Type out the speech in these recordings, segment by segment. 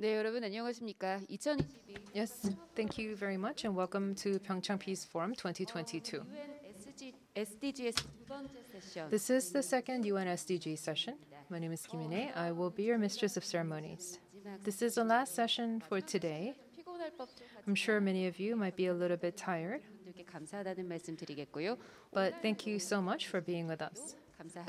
네, 여러분 안녕하십니까? 2022 Yes, thank you very much and welcome to PyeongChang Peace Forum 2022. SDGs 두 번째 세션. This is the second UN SDG session. My name is Kim In-ae. I will be your mistress of ceremonies. This is the last session for today. 피곤할 법도 I'm sure many of you might be a little bit tired, 분들께 감사하다는 말씀 드리겠고요. but thank you so much for being with us.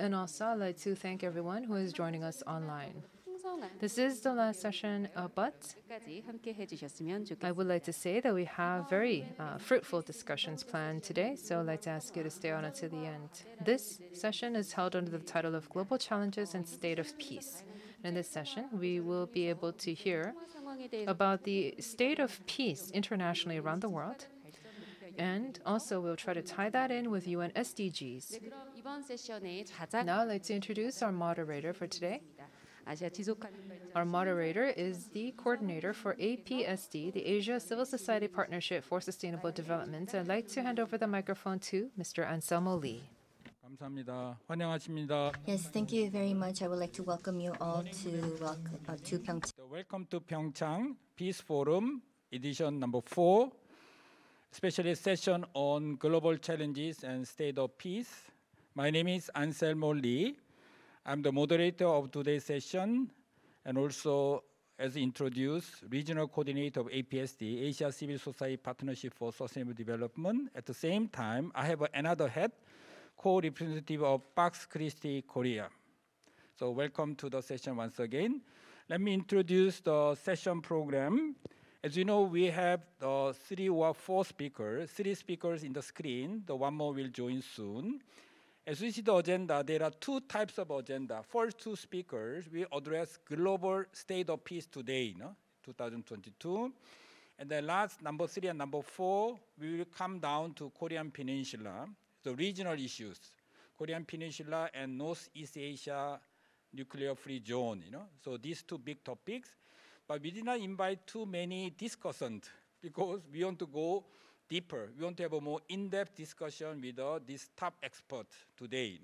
And also, I'd like to thank everyone who is joining us online. 풍성한 This is the last session, but 끝까지 함께 해주셨으면 I 좋겠습니다. would like to say that we have very fruitful discussions planned today, so I'd like to ask you to stay on until the end. This session is held under the title of Global Challenges and State of Peace. In this session, we will be able to hear 상황에 대해 about the state of peace internationally around the world, and also we'll try to tie that in with UN SDGs. 그럼 이번 세션의 자작 Now I'd like to introduce our moderator for today. 아시아 지속가능 발전 Our moderator is the coordinator for APSD, the Asia Civil Society Partnership for Sustainable Development. I'd like to hand over the microphone to Mr. Anselmo Lee. 감사합니다. 환영하십니다. Yes, thank you very much. I would like to welcome you all to PyeongChang. Welcome to PyeongChang Peace Forum edition number 4, especially session on global challenges and state of peace. My name is Anselmo Lee. I'm the moderator of today's session and also, as introduced, regional coordinator of APSD, Asia Civil Society Partnership for Sustainable Development. At the same time, I have another hat, co-representative of Christi, Korea. So welcome to the session once again. Let me introduce the session program. As you know, we have 3 or 4 speakers, 3 speakers in the screen. The one more will join soon. As we see the agenda, there are 2 types of agenda. First 2 speakers will address global state of peace today, 2022. And then last, number 3 and number 4, we will come down to Korean Peninsula, the regional issues, Korean Peninsula and Northeast Asia nuclear-free zone. So these 2 big topics. But we did not invite too many discussants because we want to go deeper. We want to have a more in-depth discussion with this top expert today,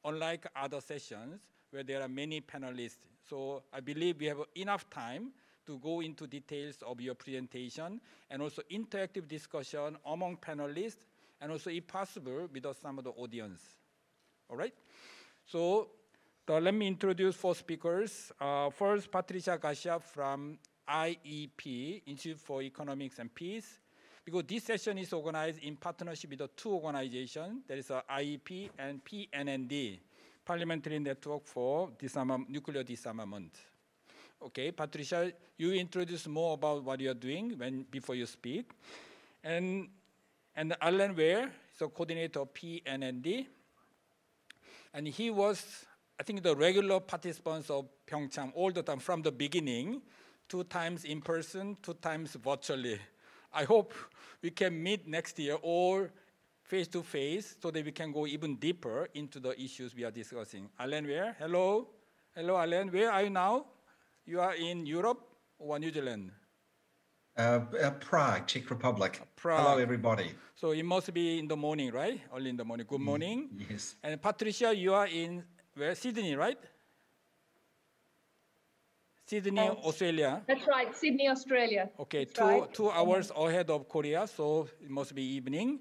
unlike other sessions where there are many panelists. So I believe we have enough time to go into details of your presentation and also interactive discussion among panelists and also, if possible, with some of the audience. All right? So let me introduce 4 speakers. First, Patricia GARCIA from IEP, Institute for Economics and Peace. Because this session is organized in partnership with the 2 organizations, there is IEP and PNND, Parliamentary Network for Nuclear Disarmament. Okay, Patricia, you introduce more about what you are doing before you speak. And Alyn, is the coordinator of PNND. And he was, I think, the regular participants of PyeongChang all the time from the beginning, 2 times in person, 2 times virtually. I hope we can meet next year or face-to-face so that we can go even deeper into the issues we are discussing. Alyn, where? Hello. Hello, Alyn. Where are you now? You are in Europe or New Zealand? Prague, Czech Republic. Prague. Hello, everybody. So it must be in the morning, right? Early in the morning. Good morning. Yes. And Patricia, you are in where? Sydney, right? Sydney, Australia. That's right, Sydney, Australia. Okay, That's two hours ahead of Korea, so it must be evening.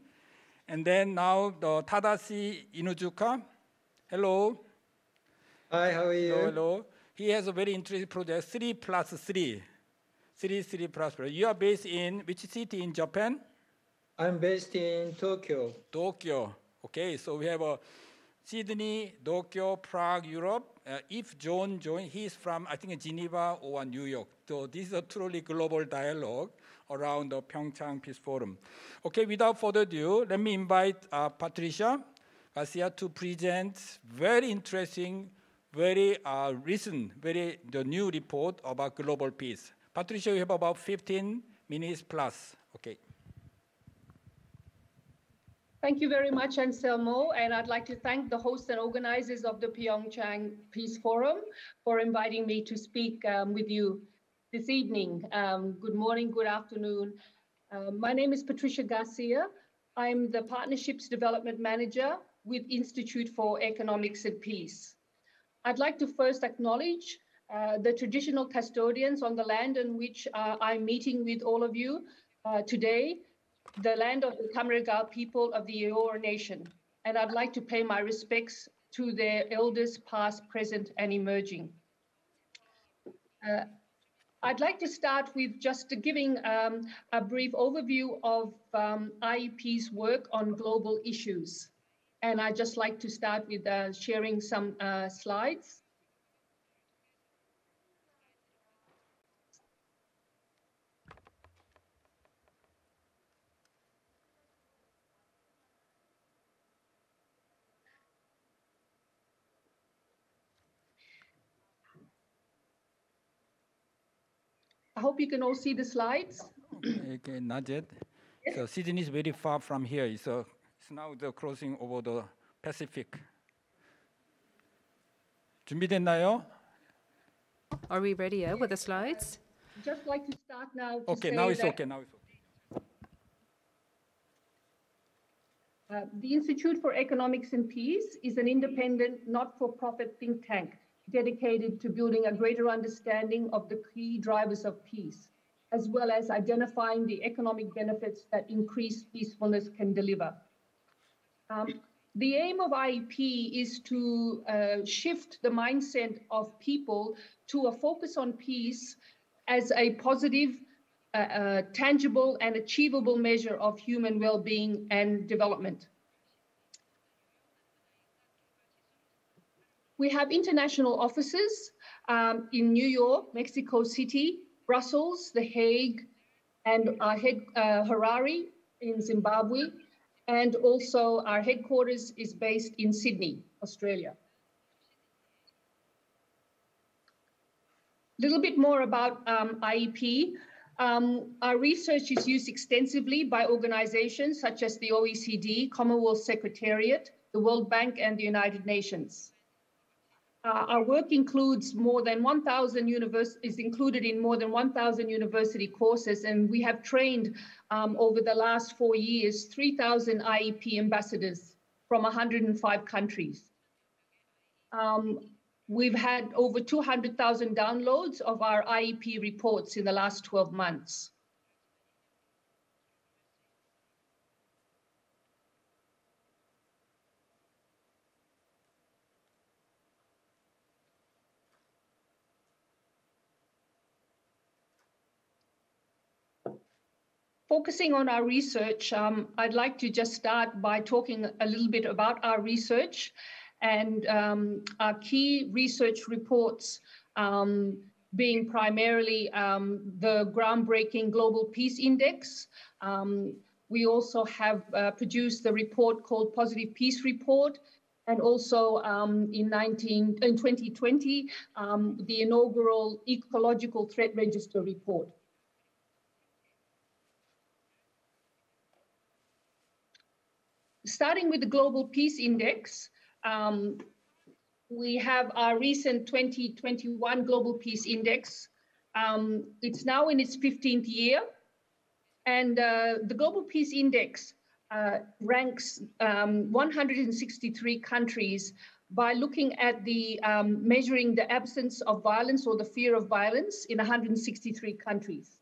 And then now the Tadashi INUZUKA. Hello. Hi, how are you? Hello, hello. He has a very interesting project, 3+3. 3+3. You are based in which city in Japan? I'm based in Tokyo. Tokyo. Okay, so we have Sydney, Tokyo, Prague, Europe. If John joined, he's from, I think, Geneva or New York. So this is a truly global dialogue around the PyeongChang Peace Forum. Okay, without further ado, let me invite Patricia GARCIA to present very interesting, very recent, the new report about global peace. Patricia, you have about 15 minutes plus. Okay. Thank you very much, Anselmo, and I'd like to thank the hosts and organizers of the PyeongChang Peace Forum for inviting me to speak with you this evening. Good morning, good afternoon. My name is Patricia GARCIA. I'm the Partnerships Development Manager with Institute for Economics and Peace. I'd like to first acknowledge the traditional custodians on the land on which I'm meeting with all of you today, the land of the Kamaragal people of the Eora Nation. And I'd like to pay my respects to their elders past, present, and emerging. I'd like to start with just giving a brief overview of IEP's work on global issues. And I'd just like to start with sharing some slides. I hope you can all see the slides. Okay, not yet. So Sydney is very far from here. So it's now the crossing over the Pacific. 준비됐나요? Are we ready with the slides? Just like to start now. To Okay, say now it's that, okay. Now it's okay. The Institute for Economics and Peace is an independent, not-for-profit think tank dedicated to building a greater understanding of the key drivers of peace, as well as identifying the economic benefits that increased peacefulness can deliver. The aim of IEP is to shift the mindset of people to a focus on peace as a positive, tangible, and achievable measure of human well-being and development. We have international offices in New York, Mexico City, Brussels, The Hague, and our Harare in Zimbabwe. And also our headquarters is based in Sydney, Australia. A little bit more about IEP. Our research is used extensively by organizations such as the OECD, Commonwealth Secretariat, the World Bank, and the United Nations. Our work includes more than 1,000 is included in more than 1,000 university courses, and we have trained over the last 4 years 3,000 IEP ambassadors from 105 countries. We've had over 200,000 downloads of our IEP reports in the last 12 months. Focusing on our research, I'd like to just start by talking a little bit about our research and our key research reports being primarily the groundbreaking Global Peace Index. We also have produced the report called Positive Peace Report, and also in 2020, the inaugural Ecological Threat Register report. Starting with the Global Peace Index, we have our recent 2021 Global Peace Index. It's now in its 15th year, and the Global Peace Index ranks 163 countries by looking at the measuring the absence of violence or the fear of violence in 163 countries.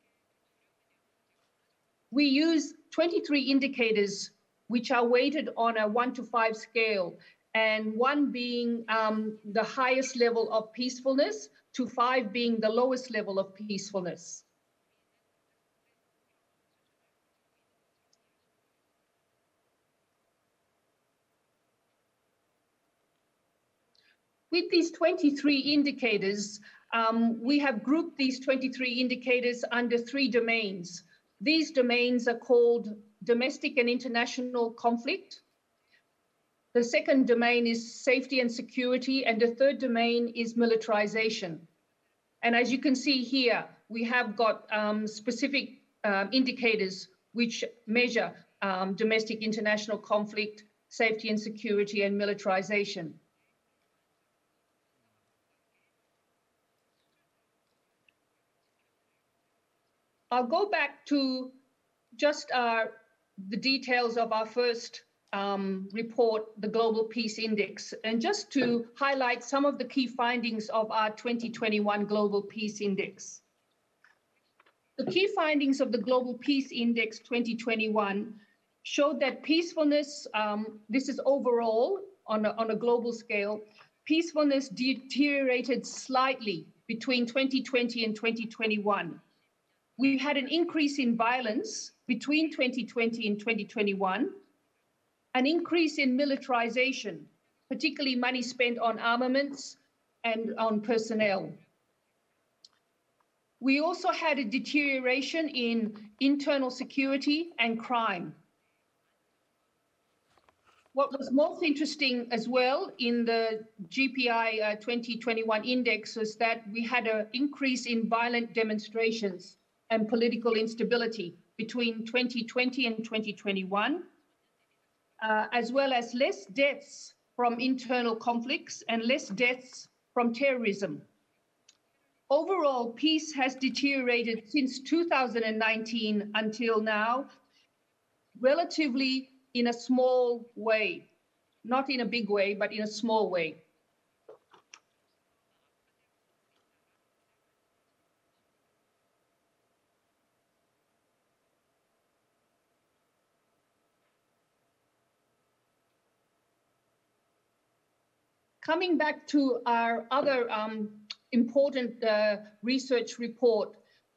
We use 23 indicators which are weighted on a 1 to 5 scale, and 1 being the highest level of peacefulness, to 5 being the lowest level of peacefulness. With these 23 indicators, we have grouped these 23 indicators under 3 domains. These domains are called domestic and international conflict. The second domain is safety and security, and the third domain is militarization. And as you can see here, we have got specific indicators which measure domestic international conflict, safety and security, and militarization. I'll go back to just the details of our first report, the Global Peace Index. And just to highlight some of the key findings of our 2021 Global Peace Index. The key findings of the Global Peace Index 2021 showed that peacefulness, this is overall on a global scale, peacefulness deteriorated slightly between 2020 and 2021. We had an increase in violence between 2020 and 2021, an increase in militarization, particularly money spent on armaments and on personnel. We also had a deterioration in internal security and crime. What was most interesting as well in the GPI 2021 index was that we had an increase in violent demonstrations and political instability between 2020 and 2021, as well as less deaths from internal conflicts and less deaths from terrorism. Overall, peace has deteriorated since 2019 until now, relatively in a small way, not in a big way, but in a small way. Coming back to our other important research report,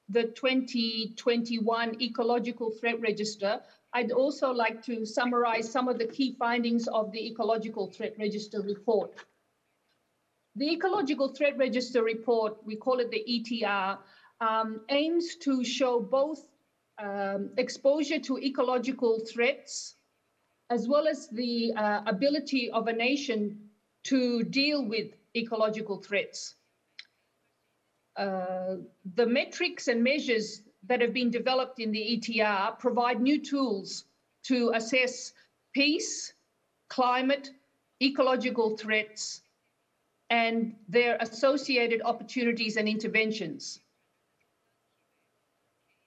the 2021 Ecological Threat Register, I'd also like to summarize some of the key findings of the Ecological Threat Register report. The Ecological Threat Register report, we call it the ETR, aims to show both exposure to ecological threats, as well as the ability of a nation to deal with ecological threats. The metrics and measures that have been developed in the ETR provide new tools to assess peace, climate, ecological threats, and their associated opportunities and interventions.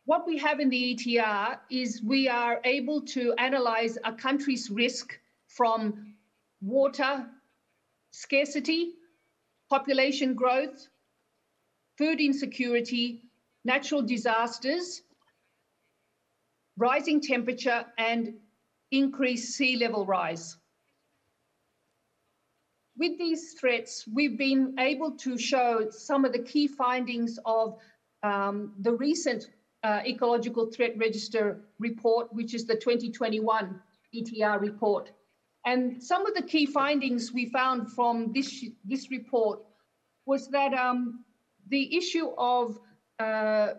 What we have in the ETR is we are able to analyze a country's risk from water scarcity, population growth, food insecurity, natural disasters, rising temperature, and increased sea level rise. With these threats, we've been able to show some of the key findings of the recent Ecological Threat Register report, which is the 2021 ETR report. And some of the key findings we found from this report was that the issue of high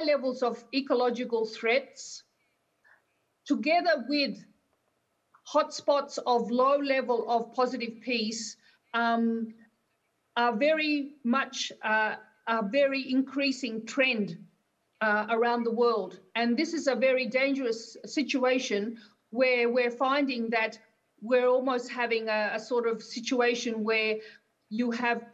levels of ecological threats, together with hotspots of low level of positive peace, are very much a very increasing trend around the world. And this is a very dangerous situation where we're finding that we're almost having a sort of situation where you have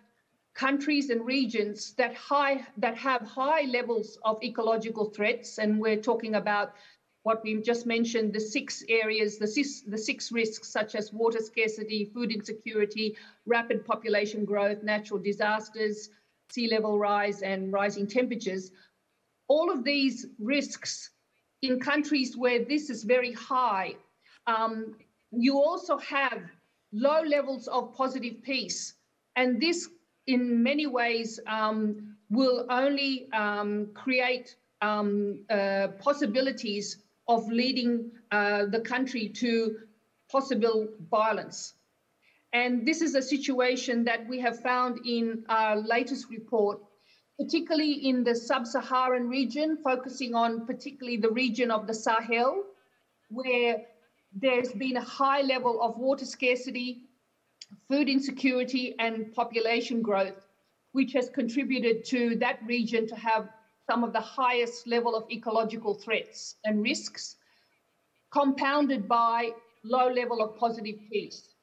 countries and regions that have high levels of ecological threats, and we're talking about what we just mentioned, the 6 areas, the six risks, such as water scarcity, food insecurity, rapid population growth, natural disasters, sea level rise, and rising temperatures. All of these risks in countries where this is very high, you also have low levels of positive peace. And this, in many ways, will only create possibilities of leading the country to possible violence. And this is a situation that we have found in our latest report, particularly in the sub-Saharan region, focusing on particularly the region of the Sahel, where there's been a high level of water scarcity, food insecurity, and population growth, which has contributed to that region to have some of the highest level of ecological threats and risks, compounded by low level of positive peace.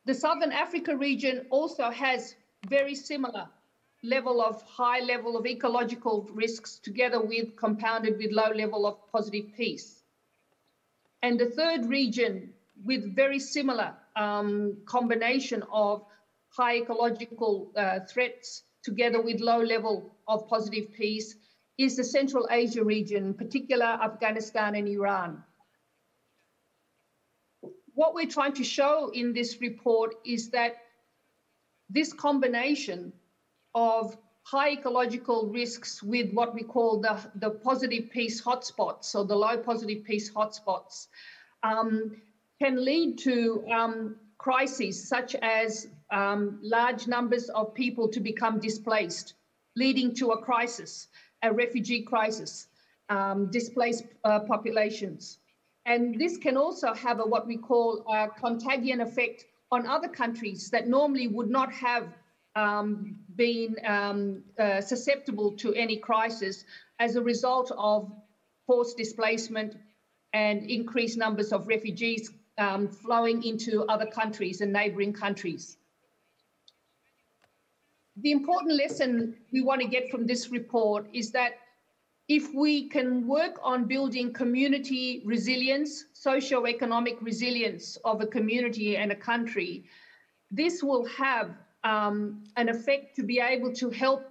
The Southern Africa region also has very similar high level of ecological risks, together with compounded with low level of positive peace. And the third region with very similar combination of high ecological threats together with low level of positive peace is the Central Asia region, in particular Afghanistan and Iran. What we're trying to show in this report is that this combination of high ecological risks with what we call the positive peace hotspots, or the low positive peace hotspots, can lead to crises such as large numbers of people to become displaced, leading to a crisis, a refugee crisis, displaced populations. And this can also have what we call a contagion effect on other countries that normally would not have been susceptible to any crisis as a result of forced displacement and increased numbers of refugees flowing into other countries and neighboring countries. The important lesson we want to get from this report is that if we can work on building community resilience, socio-economic resilience of a community and a country, this will have an effect to be able to help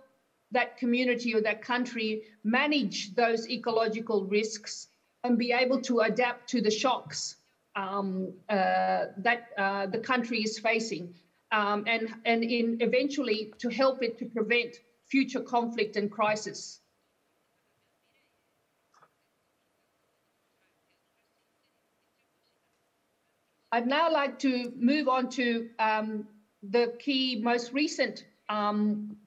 that community or that country manage those ecological risks and be able to adapt to the shocks that the country is facing, and eventually to help it to prevent future conflict and crisis. I'd now like to move on to the key, most recent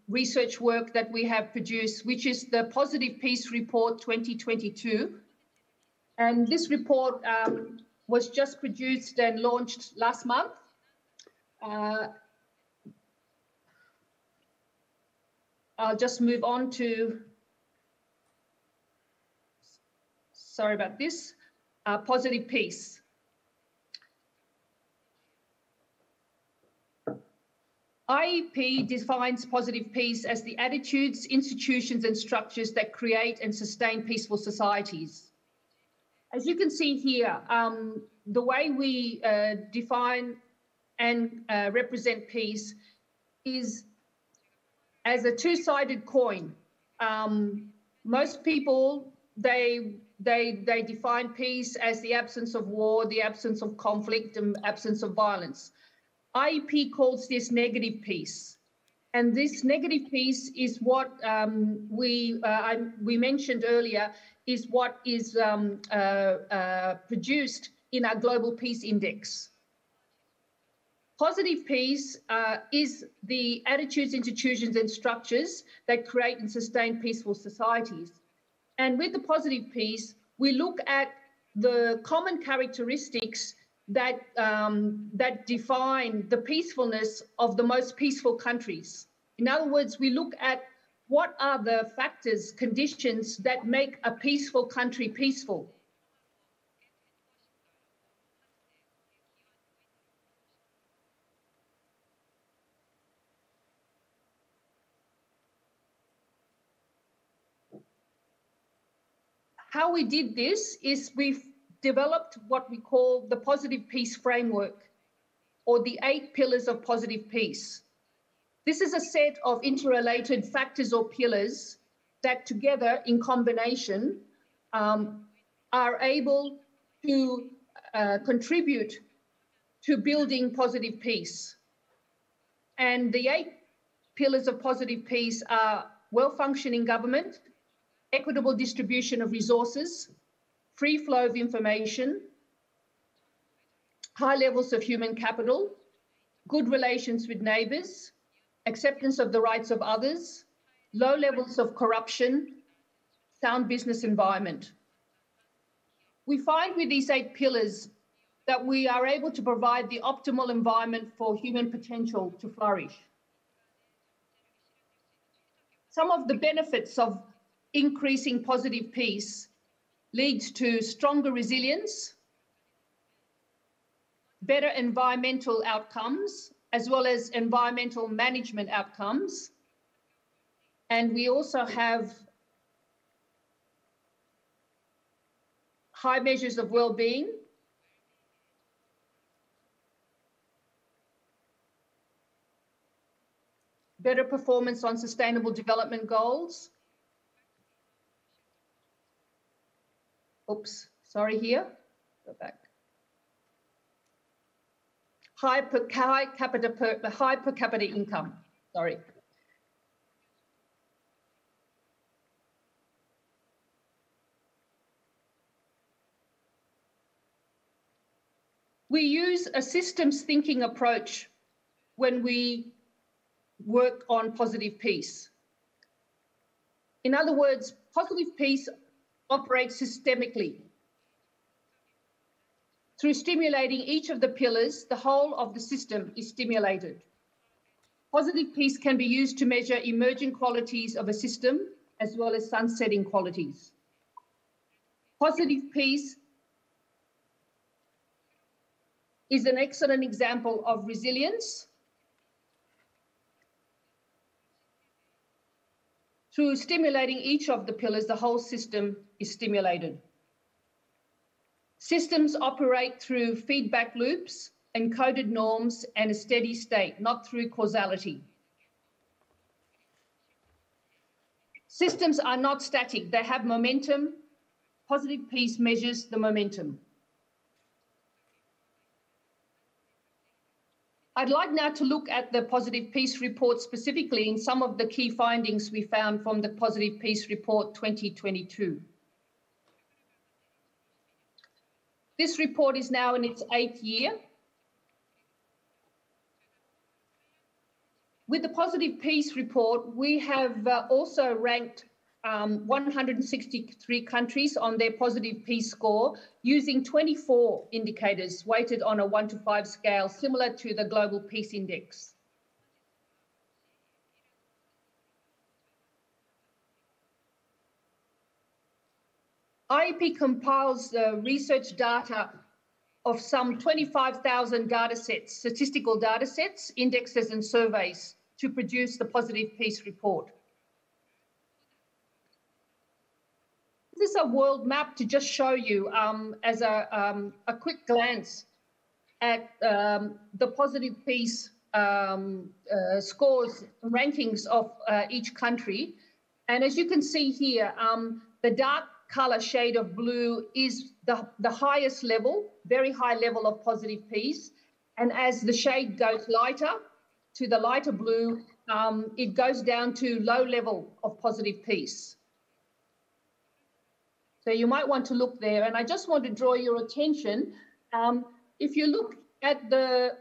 research work that we have produced, which is the Positive Peace Report 2022. And this report was just produced and launched last month. I'll just move on to, sorry about this, positive peace. IEP defines positive peace as the attitudes, institutions, and structures that create and sustain peaceful societies. As you can see here, the way we define and represent peace is as a two-sided coin. Most people, they define peace as the absence of war, the absence of conflict, and absence of violence. IEP calls this negative peace. And this negative peace is what we mentioned earlier, is what is produced in our Global Peace Index. Positive peace is the attitudes, institutions, and structures that create and sustain peaceful societies. And with the positive peace, we look at the common characteristics that, that define the peacefulness of the most peaceful countries. In other words, we look at what are the factors, conditions that make a peaceful country peaceful. How we did this is we've developed what we call the Positive Peace Framework, or the 8 pillars of positive peace. This is a set of interrelated factors or pillars that together in combination are able to contribute to building positive peace. And the 8 pillars of positive peace are well-functioning government, equitable distribution of resources, free flow of information, high levels of human capital, good relations with neighbours, acceptance of the rights of others, low levels of corruption, sound business environment. We find with these 8 pillars that we are able to provide the optimal environment for human potential to flourish. Some of the benefits of increasing positive peace leads to stronger resilience, better environmental outcomes, as well as environmental management outcomes. And we also have high measures of well-being, better performance on sustainable development goals. Oops, sorry here, go back. High per capita income, sorry. We use a systems thinking approach when we work on positive peace. In other words, positive peace operates systemically. Through stimulating each of the pillars, the whole of the system is stimulated. Positive peace can be used to measure emerging qualities of a system as well as sunsetting qualities. Positive peace is an excellent example of resilience. Through stimulating each of the pillars, the whole system is stimulated. Systems operate through feedback loops, encoded norms, and a steady state, not through causality. Systems are not static, they have momentum. Positive peace measures the momentum. I'd like now to look at the Positive Peace Report specifically in some of the key findings we found from the Positive Peace Report 2022. This report is now in its 8th year. With the Positive Peace Report, we have also ranked 163 countries on their Positive Peace score using 24 indicators weighted on a 1 to 5 scale, similar to the Global Peace Index. IEP compiles the research data of some 25,000 data sets, statistical data sets, indexes and surveys to produce the Positive Peace Report. This is a world map to just show you as a quick glance at the Positive Peace scores, rankings of each country. And as you can see here, the dark color shade of blue is the highest level, very high level of positive peace. And as the shade goes lighter, to the lighter blue, it goes down to low level of positive peace. So you might want to look there. And I just want to draw your attention. If you look at the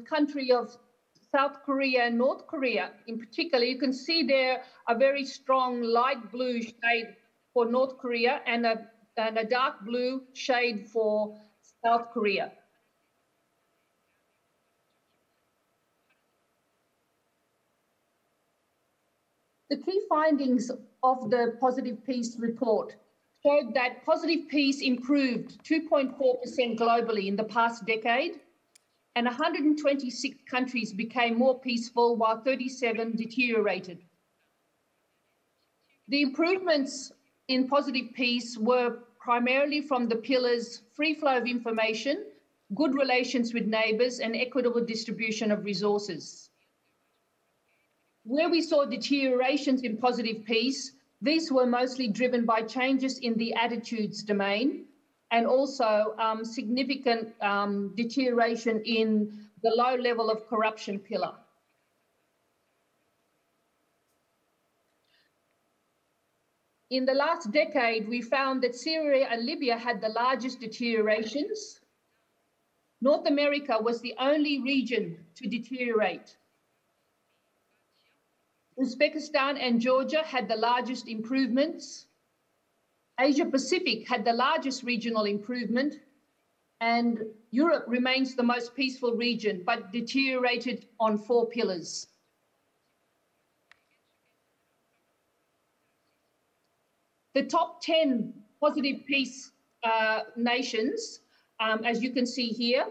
country of South Korea and North Korea in particular, you can see there a very strong light blue shade for North Korea and a dark blue shade for South Korea. The key findings of the Positive Peace Report showed that positive peace improved 2.4% globally in the past decade, and 126 countries became more peaceful while 37 deteriorated. The improvements in positive peace were primarily from the pillars free flow of information, good relations with neighbours, and equitable distribution of resources. Where we saw deteriorations in positive peace, these were mostly driven by changes in the attitudes domain and also significant deterioration in the low level of corruption pillar. In the last decade, we found that Syria and Libya had the largest deteriorations. North America was the only region to deteriorate. Uzbekistan and Georgia had the largest improvements. Asia Pacific had the largest regional improvement, and Europe remains the most peaceful region, but deteriorated on 4 pillars. The top 10 positive peace nations, as you can see here,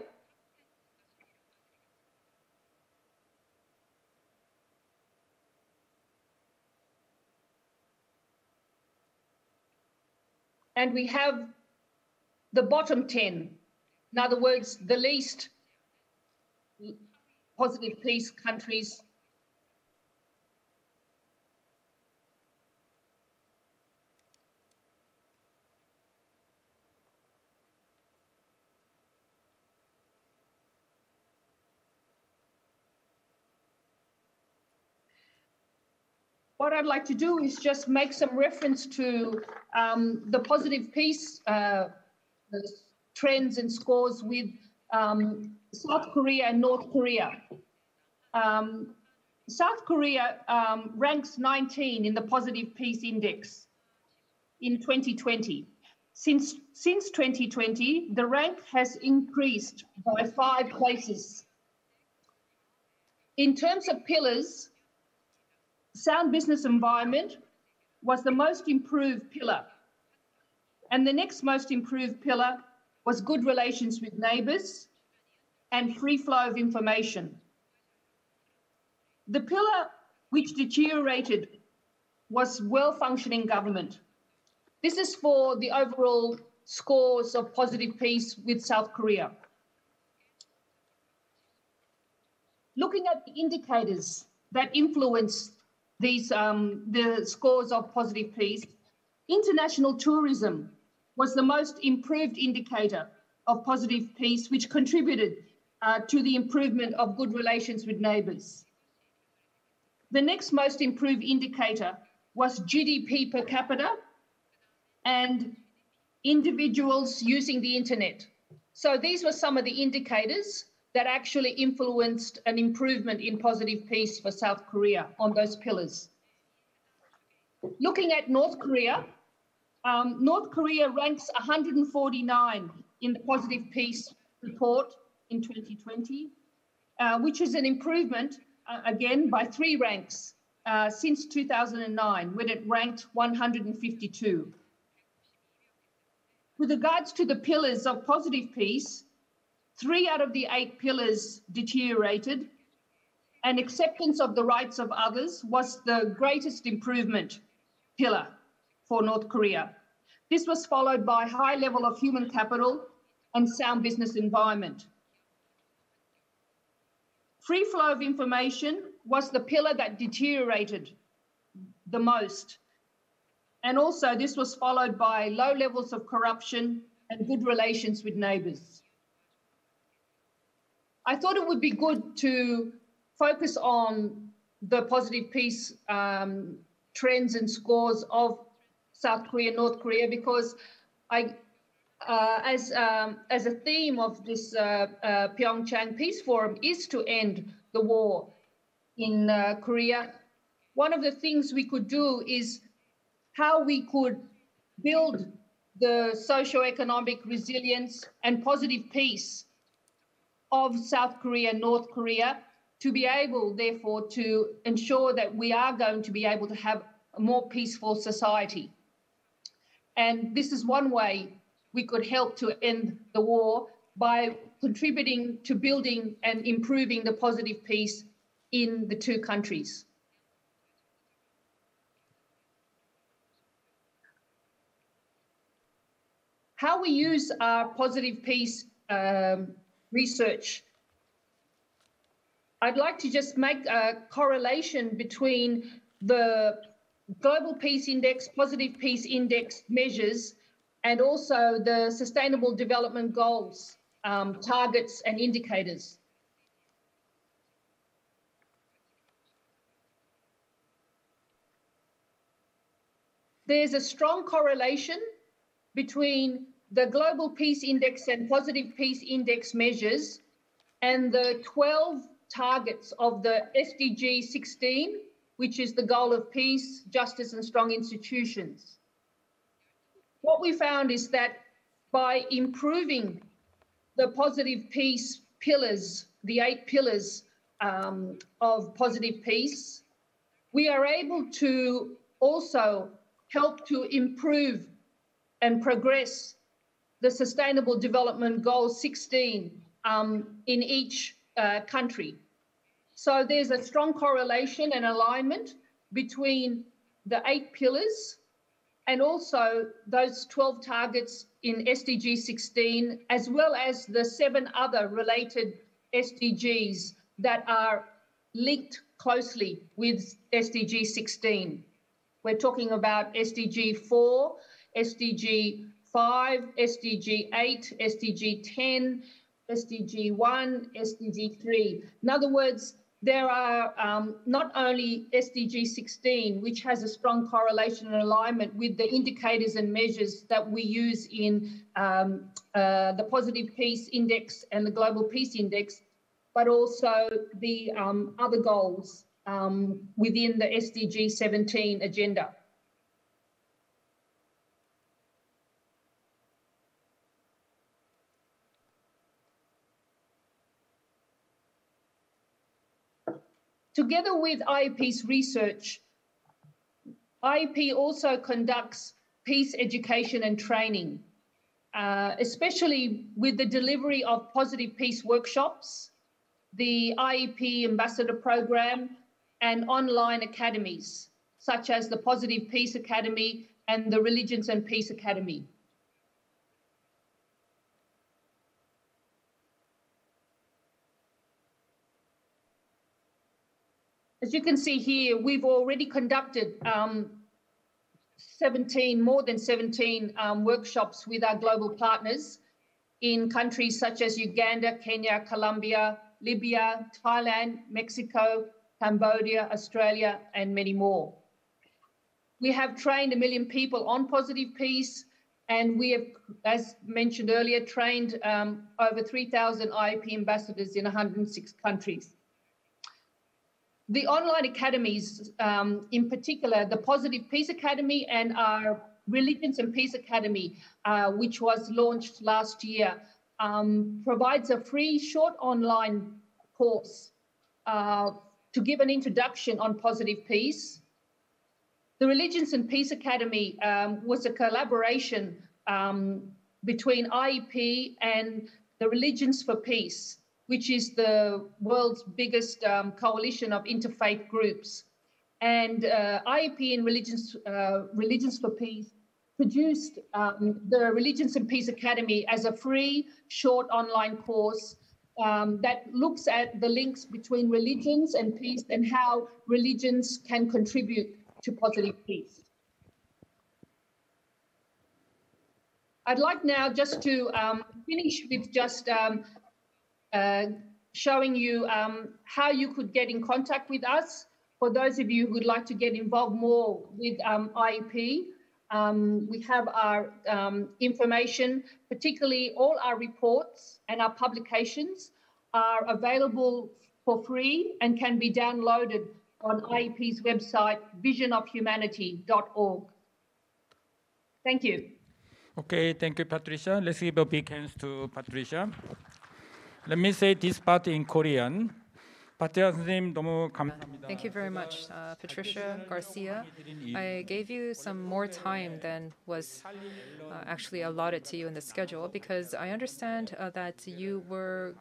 and we have the bottom 10, in other words, the least positive peace countries what I'd like to do is just make some reference to the positive peace the trends and scores with South Korea and North Korea. South Korea ranks 19 in the Positive Peace Index in 2020. Since 2020, the rank has increased by 5 places. In terms of pillars, sound business environment was the most improved pillar. And the next most improved pillar was good relations with neighbors and free flow of information. The pillar which deteriorated was well-functioning government. This is for the overall scores of positive peace with South Korea. Looking at the indicators that influence these the scores of positive peace, international tourism was the most improved indicator of positive peace, which contributed to the improvement of good relations with neighbors. The next most improved indicator was GDP per capita and individuals using the internet. So these were some of the indicators that actually influenced an improvement in positive peace for South Korea on those pillars. Looking at North Korea ranks 149 in the Positive Peace Report in 2020, which is an improvement, again, by 3 ranks since 2009, when it ranked 152. With regards to the pillars of positive peace, 3 out of the 8 pillars deteriorated, and acceptance of the rights of others was the greatest improvement pillar for North Korea. This was followed by high level of human capital and sound business environment. Free flow of information was the pillar that deteriorated the most. And also this was followed by low levels of corruption and good relations with neighbors. I thought it would be good to focus on the positive peace trends and scores of South Korea, North Korea, because as a theme of this PyeongChang Peace Forum is to end the war in Korea, one of the things we could do is how we could build the socio-economic resilience and positive peace of South Korea, North Korea, to be able, therefore, to ensure that we are going to be able to have a more peaceful society. And this is one way we could help to end the war, by contributing to building and improving the positive peace in the 2 countries. How we use our positive peace research. I'd like to just make a correlation between the Global Peace Index, Positive Peace Index measures, and also the Sustainable Development Goals, targets and indicators. There's a strong correlation between the Global Peace Index and Positive Peace Index measures and the 12 targets of the SDG 16, which is the goal of peace, justice, and strong institutions. What we found is that by improving the positive peace pillars, the 8 pillars of positive peace, we are able to also help to improve and progress the Sustainable Development Goal 16 in each country. So there's a strong correlation and alignment between the 8 pillars and also those 12 targets in SDG 16, as well as the 7 other related SDGs that are linked closely with SDG 16. We're talking about SDG 4, SDG 5, SDG 8, SDG 10, SDG 1, SDG 3. In other words, there are not only SDG 16, which has a strong correlation and alignment with the indicators and measures that we use in the Positive Peace Index and the Global Peace Index, but also the other goals within the SDG 17 agenda. Together with IEP's research, IEP also conducts peace education and training, especially with the delivery of positive peace workshops, the IEP Ambassador Program, and online academies, such as the Positive Peace Academy and the Religions and Peace Academy. As you can see here, we've already conducted more than 17 workshops with our global partners in countries such as Uganda, Kenya, Colombia, Libya, Thailand, Mexico, Cambodia, Australia, and many more. We have trained 1 million people on positive peace, and we have, as mentioned earlier, trained over 3,000 IEP ambassadors in 106 countries. The online academies, in particular, the Positive Peace Academy and our Religions and Peace Academy, which was launched last year, provides a free short online course to give an introduction on positive peace. The Religions and Peace Academy was a collaboration between IEP and the Religions for Peace, which is the world's biggest coalition of interfaith groups. And IEP and Religions for Peace produced the Religions and Peace Academy as a free, short online course that looks at the links between religions and peace and how religions can contribute to positive peace. I'd like now just to finish with just showing you how you could get in contact with us. For those of you who would like to get involved more with IEP, we have our information, particularly all our reports and our publications are available for free and can be downloaded on IEP's website, visionofhumanity.org. Thank you. Okay, thank you, Patricia. Let's give a big hands to Patricia. Let me say this part in Korean. Patricia 선생님 너무 감사합니다. Thank you very much, Patricia, Garcia. I gave you some more time than was actually allotted to you in the schedule because I understand that you were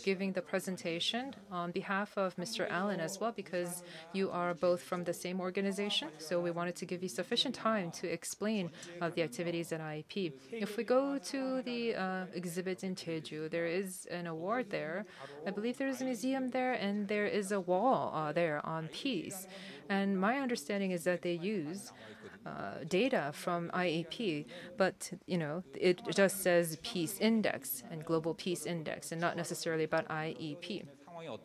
giving the presentation on behalf of Mr. Alyn as well because you are both from the same organization. So we wanted to give you sufficient time to explain the activities at IEP. If we go to the exhibit in Jeju, there is an award there. I believe there is a museum there and there is a wall there on peace. And my understanding is that they use data from IEP, but it just says Peace Index and Global Peace Index, and not necessarily about IEP.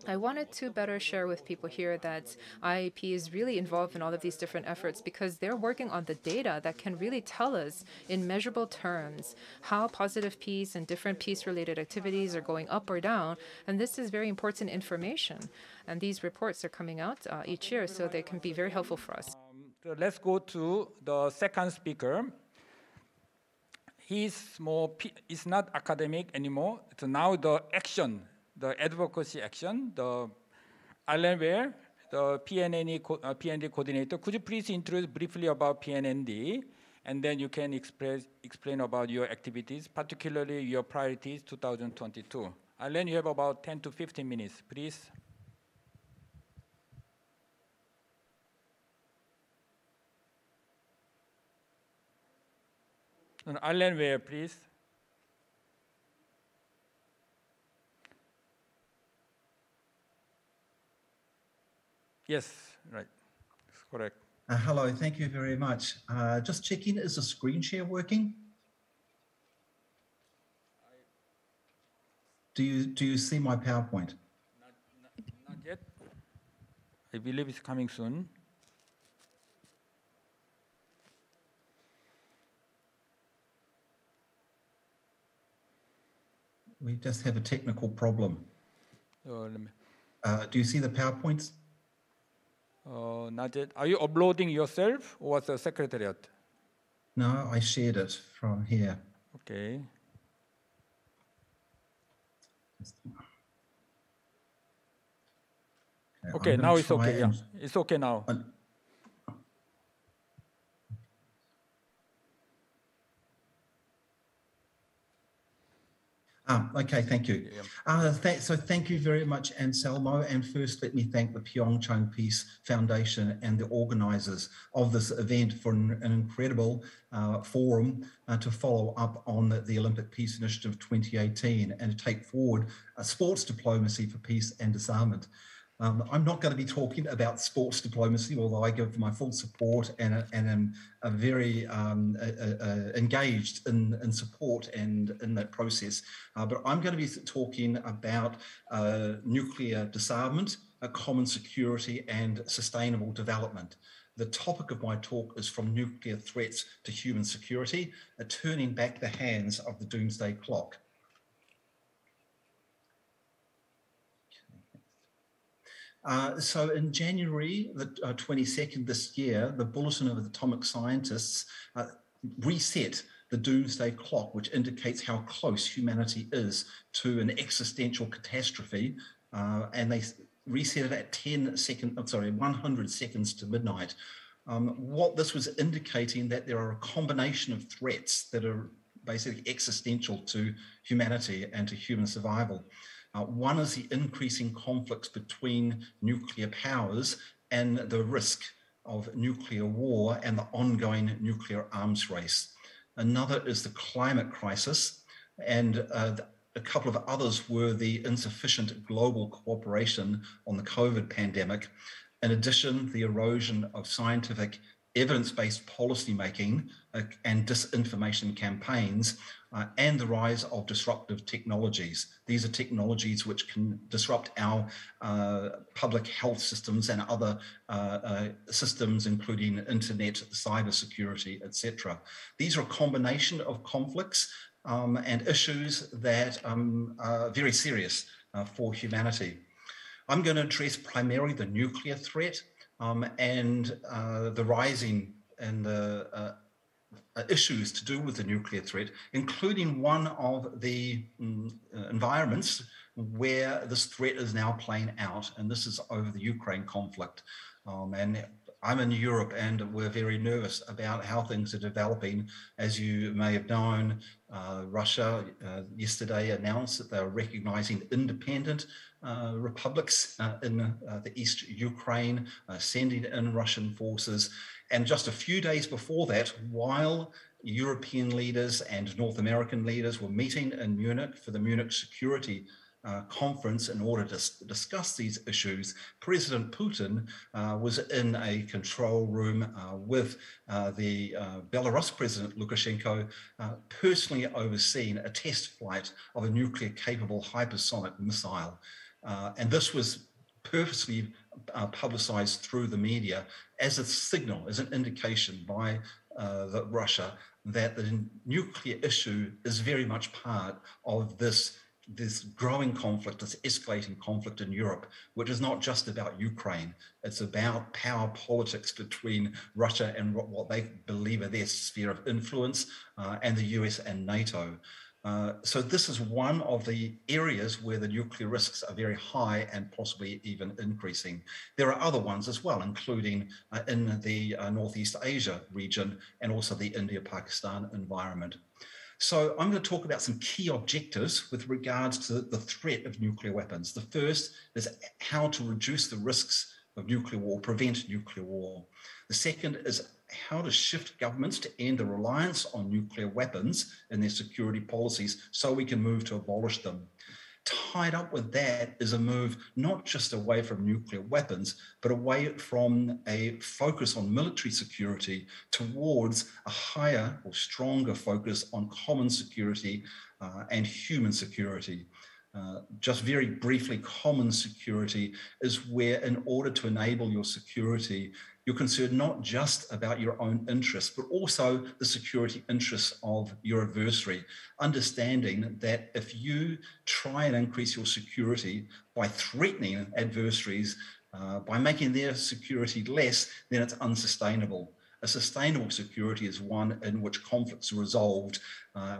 I wanted to better share with people here that IEP is really involved in all of these different efforts because they're working on the data that can really tell us in measurable terms how positive peace and different peace-related activities are going up or down, and this is very important information. And these reports are coming out each year, so they can be very helpful for us. So let's go to the second speaker. He's not academic anymore. So now the action, the advocacy action, the Alyn WARE, the PNND coordinator. Could you please introduce briefly about PNND, and then you can explain about your activities, particularly your priorities 2022. Alyn, you have about 10 to 15 minutes, please. Alyn WARE, please. Yes, right, that's correct. Hello, thank you very much. Just checking, is the screen share working? Do you see my PowerPoint? Not yet. I believe it's coming soon. We just have a technical problem. Let me, Do you see the PowerPoints? not yet. Are you uploading yourself or was the secretariat? No, I shared it from here. Okay. Okay, now it's okay. Yeah, it's okay now. Okay, thank you. So thank you very much, Anselmo. And first, let me thank the PyeongChang Peace Foundation and the organizers of this event for an incredible forum to follow up on the Olympic Peace Initiative 2018 and to take forward sports diplomacy for peace and disarmament. I'm not going to be talking about sports diplomacy, although I give my full support and am very engaged in support and in that process. But I'm going to be talking about nuclear disarmament, common security and sustainable development. The topic of my talk is from nuclear threats to human security, turning back the hands of the doomsday clock. So in January the 22nd this year, the Bulletin of Atomic Scientists reset the doomsday clock, which indicates how close humanity is to an existential catastrophe, and they reset it at 100 seconds to midnight. What this was indicating that there are a combination of threats that are basically existential to humanity and to human survival. One is the increasing conflicts between nuclear powers and the risk of nuclear war and the ongoing nuclear arms race. Another is the climate crisis, and a couple of others were the insufficient global cooperation on the COVID pandemic. In addition, the erosion of scientific evidence-based policymaking and disinformation campaigns, and the rise of disruptive technologies. These are technologies which can disrupt our public health systems and other systems, including internet, cybersecurity, etc. These are a combination of conflicts and issues that are very serious for humanity. I'm going to address primarily the nuclear threat and the rising and the issues to do with the nuclear threat, including one of the environments where this threat is now playing out, and this is over the Ukraine conflict. And I'm in Europe, and we're very nervous about how things are developing. As you may have known, Russia yesterday announced that they're recognizing independent republics in the East Ukraine, sending in Russian forces. And just a few days before that, while European leaders and North American leaders were meeting in Munich for the Munich Security Conference in order to discuss these issues, President Putin was in a control room with the Belarus President Lukashenko, personally overseeing a test flight of a nuclear-capable hypersonic missile. And this was purposely publicized through the media as a signal, as an indication by Russia that the nuclear issue is very much part of this growing conflict, this escalating conflict in Europe, which is not just about Ukraine. It's about power politics between Russia and what they believe are their sphere of influence, and the US and NATO. So this is one of the areas where the nuclear risks are very high and possibly even increasing. There are other ones as well, including in the Northeast Asia region and also the India-Pakistan environment. So I'm going to talk about some key objectives with regards to the threat of nuclear weapons. The first is how to reduce the risks of nuclear war, prevent nuclear war. The second is how to shift governments to end the reliance on nuclear weapons in their security policies so we can move to abolish them. Tied up with that is a move not just away from nuclear weapons, but away from a focus on military security towards a higher or stronger focus on common security and human security. Just very briefly, common security is where, in order to enable your security, you're concerned not just about your own interests, but also the security interests of your adversary, understanding that if you try and increase your security by threatening adversaries, by making their security less, then it's unsustainable. A sustainable security is one in which conflicts are resolved,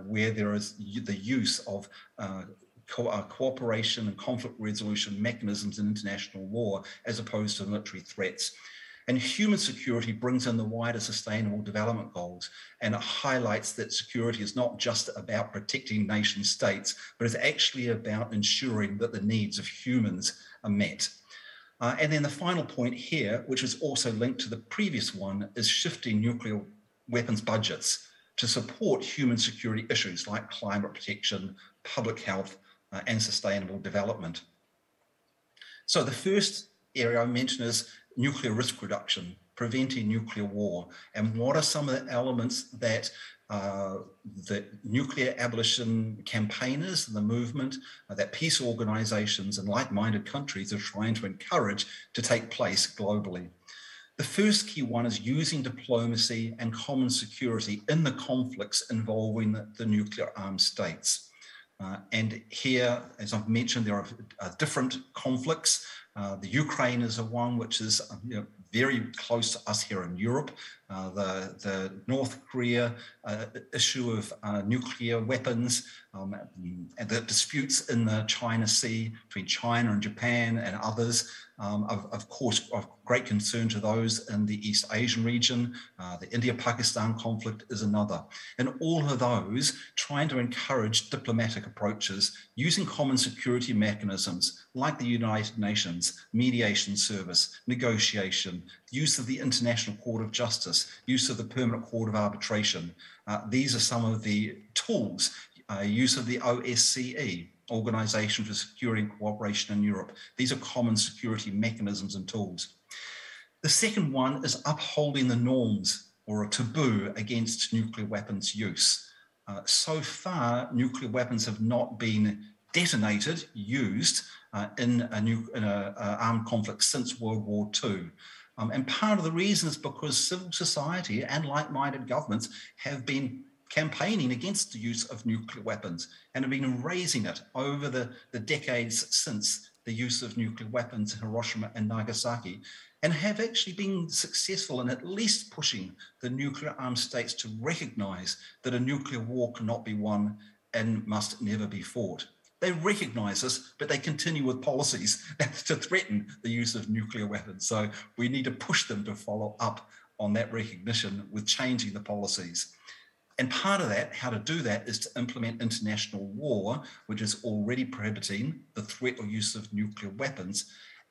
where there is the use of cooperation and conflict resolution mechanisms in international law, as opposed to military threats. And human security brings in the wider sustainable development goals, and it highlights that security is not just about protecting nation states, but it's actually about ensuring that the needs of humans are met. And then the final point here, which is also linked to the previous one, is shifting nuclear weapons budgets to support human security issues like climate protection, public health, and sustainable development. So the first area I mentioned is nuclear risk reduction, preventing nuclear war. And what are some of the elements that the nuclear abolition campaigners, the movement, that peace organizations and like-minded countries are trying to encourage to take place globally? The first key one is using diplomacy and common security in the conflicts involving the nuclear armed states. And here, as I've mentioned, there are different conflicts. The Ukraine is one which is very close to us here in Europe. The North Korea issue of nuclear weapons, and the disputes in the China Sea between China and Japan and others, of course, of great concern to those in the East Asian region. The India-Pakistan conflict is another. And all of those trying to encourage diplomatic approaches using common security mechanisms like the United Nations, mediation service, negotiation, use of the International Court of Justice, use of the Permanent Court of Arbitration. These are some of the tools, use of the OSCE, Organization for Security and Cooperation in Europe. These are common security mechanisms and tools. The second one is upholding the norms or a taboo against nuclear weapons use. So far, nuclear weapons have not been detonated, used in an armed conflict since World War II. And part of the reason is because civil society and like-minded governments have been campaigning against the use of nuclear weapons and have been raising it over the decades since the use of nuclear weapons in Hiroshima and Nagasaki, and have actually been successful in at least pushing the nuclear armed states to recognize that a nuclear war cannot be won and must never be fought. They recognize this, but they continue with policies to threaten the use of nuclear weapons. So we need to push them to follow up on that recognition with changing the policies. And part of that, how to do that, is to implement international law, which is already prohibiting the threat or use of nuclear weapons,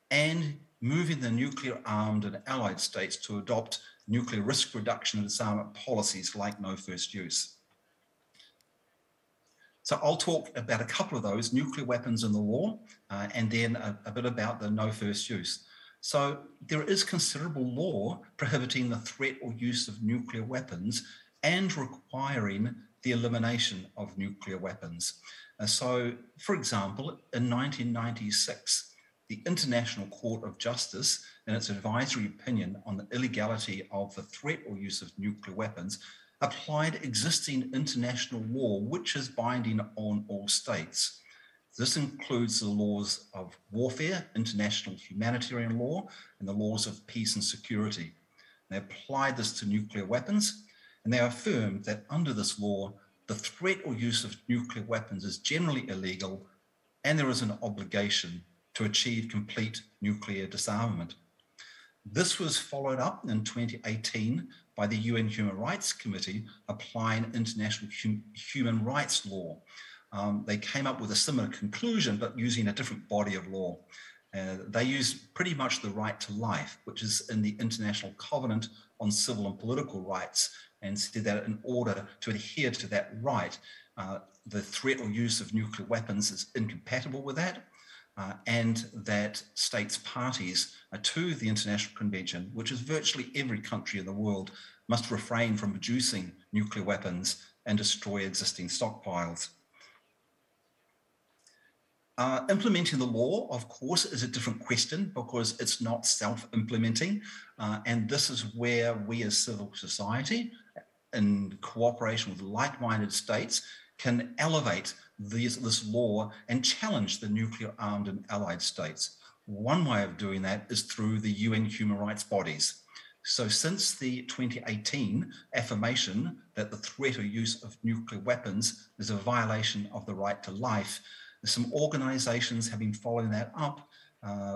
and moving the nuclear armed and allied states to adopt nuclear risk reduction and disarmament policies like no first use. So I'll talk about a couple of those, nuclear weapons in the law, and then a bit about the no first use. So there is considerable law prohibiting the threat or use of nuclear weapons and requiring the elimination of nuclear weapons. So, for example, in 1996, the International Court of Justice, in its advisory opinion on the illegality of the threat or use of nuclear weapons, applied existing international law, which is binding on all states. This includes the laws of warfare, international humanitarian law, and the laws of peace and security. They applied this to nuclear weapons, and they affirmed that under this law, the threat or use of nuclear weapons is generally illegal, and there is an obligation to achieve complete nuclear disarmament. This was followed up in 2018 by the UN Human Rights Committee applying international human rights law. They came up with a similar conclusion, but using a different body of law. They used pretty much the right to life, which is in the International Covenant on Civil and Political Rights, and said that in order to adhere to that right, the threat or use of nuclear weapons is incompatible with that, and that states parties to the International Convention, which is virtually every country in the world, must refrain from producing nuclear weapons and destroy existing stockpiles. Implementing the law, of course, is a different question because it's not self-implementing. And this is where we as civil society, in cooperation with like-minded states, can elevate this law and challenge the nuclear-armed and allied states. One way of doing that is through the UN human rights bodies. So since the 2018 affirmation that the threat or use of nuclear weapons is a violation of the right to life, some organizations have been following that up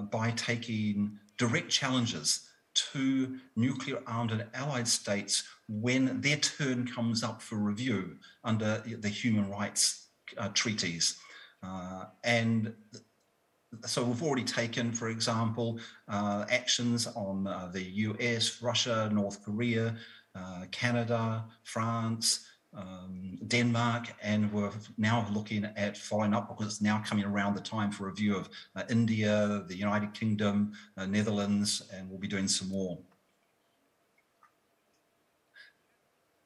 by taking direct challenges to nuclear-armed and allied states when their turn comes up for review under the human rights treaties. And so we've already taken, for example, actions on the US, Russia, North Korea, Canada, France, Denmark, and we're now looking at following up because it's now coming around the time for review of India, the United Kingdom, Netherlands, and we'll be doing some more.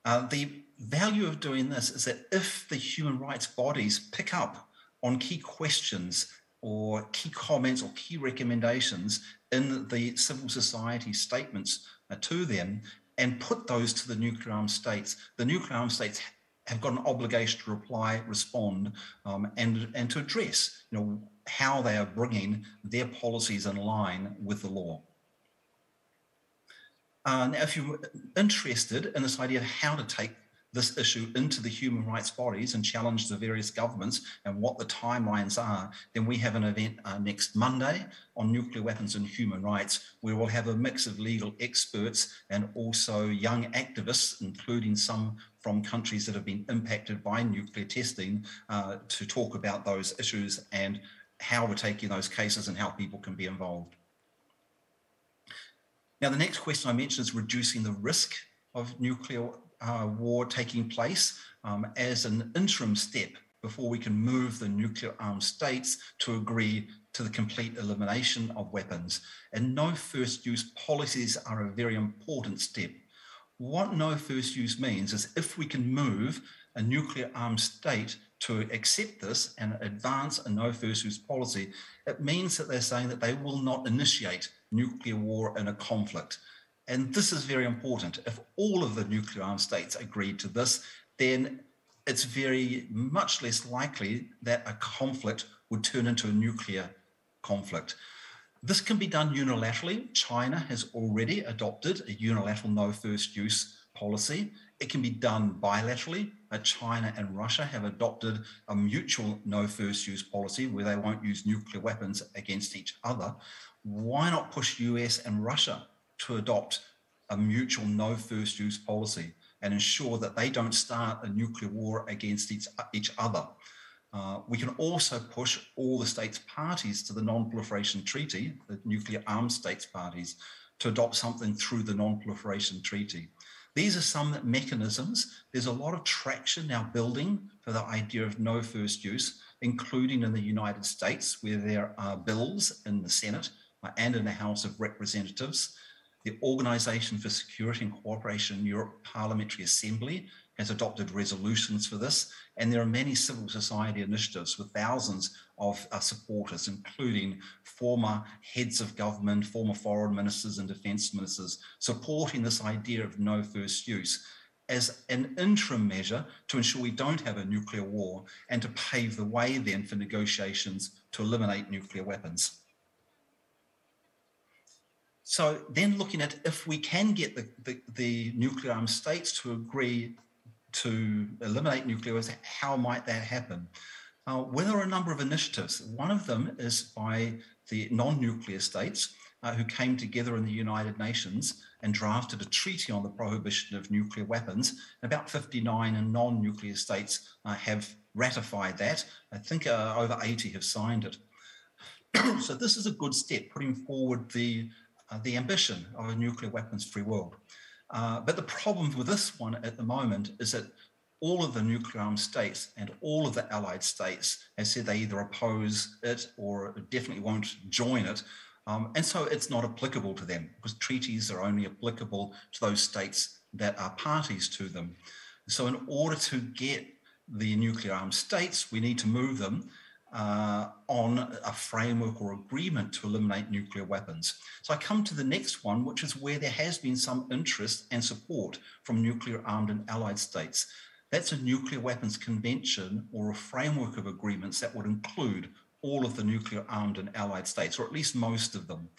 The value of doing this is that if the human rights bodies pick up on key questions or key comments or key recommendations in the civil society statements to them and put those to the nuclear-armed states, the nuclear-armed states have got an obligation to reply, respond, and to address, how they are bringing their policies in line with the law. Now, if you're interested in this idea of how to take this issue into the human rights bodies and challenge the various governments and what the timelines are, then we have an event next Monday on nuclear weapons and human rights, where we'll have a mix of legal experts and also young activists, including some from countries that have been impacted by nuclear testing, to talk about those issues and how we're taking those cases and how people can be involved. Now, the next question I mentioned is reducing the risk of nuclear war taking place as an interim step before we can move the nuclear-armed states to agree to the complete elimination of weapons. And no first use policies are a very important step. What no first use means is if we can move a nuclear-armed state to accept this and advance a no first use policy, it means that they're saying that they will not initiate nuclear war in a conflict. And this is very important. If all of the nuclear-armed states agreed to this, then it's very much less likely that a conflict would turn into a nuclear conflict. This can be done unilaterally. China has already adopted a unilateral no first use policy. It can be done bilaterally. China and Russia have adopted a mutual no first use policy where they won't use nuclear weapons against each other. Why not push US and Russia to adopt a mutual no first use policy and ensure that they don't start a nuclear war against each other? We can also push all the states parties to the Non-proliferation Treaty, the nuclear armed states parties, to adopt something through the Non-proliferation Treaty. These are some mechanisms. There's a lot of traction now building for the idea of no first use, including in the United States, where there are bills in the Senate and in the House of Representatives. The Organization for Security and Cooperation in Europe Parliamentary Assembly has adopted resolutions for this, and there are many civil society initiatives with thousands of supporters, including former heads of government, former foreign ministers and defense ministers, supporting this idea of no first use as an interim measure to ensure we don't have a nuclear war and to pave the way then for negotiations to eliminate nuclear weapons. So then looking at if we can get the nuclear armed states to agree to eliminate nuclear weapons, how might that happen? Well, there are a number of initiatives. One of them is by the non-nuclear states who came together in the United Nations and drafted a treaty on the prohibition of nuclear weapons. About 59 non-nuclear states have ratified that. I think over 80 have signed it. So this is a good step, putting forward the ambition of a nuclear weapons-free world. But the problem with this one at the moment is that all of the nuclear-armed states and all of the allied states have said they either oppose it or definitely won't join it. And so it's not applicable to them because treaties are only applicable to those states that are parties to them. So in order to get the nuclear-armed states, we need to move them on a framework or agreement to eliminate nuclear weapons. So I come to the next one, which is where there has been some interest and support from nuclear armed and allied states. That's a nuclear weapons convention or a framework of agreements that would include all of the nuclear armed and allied states, or at least most of them.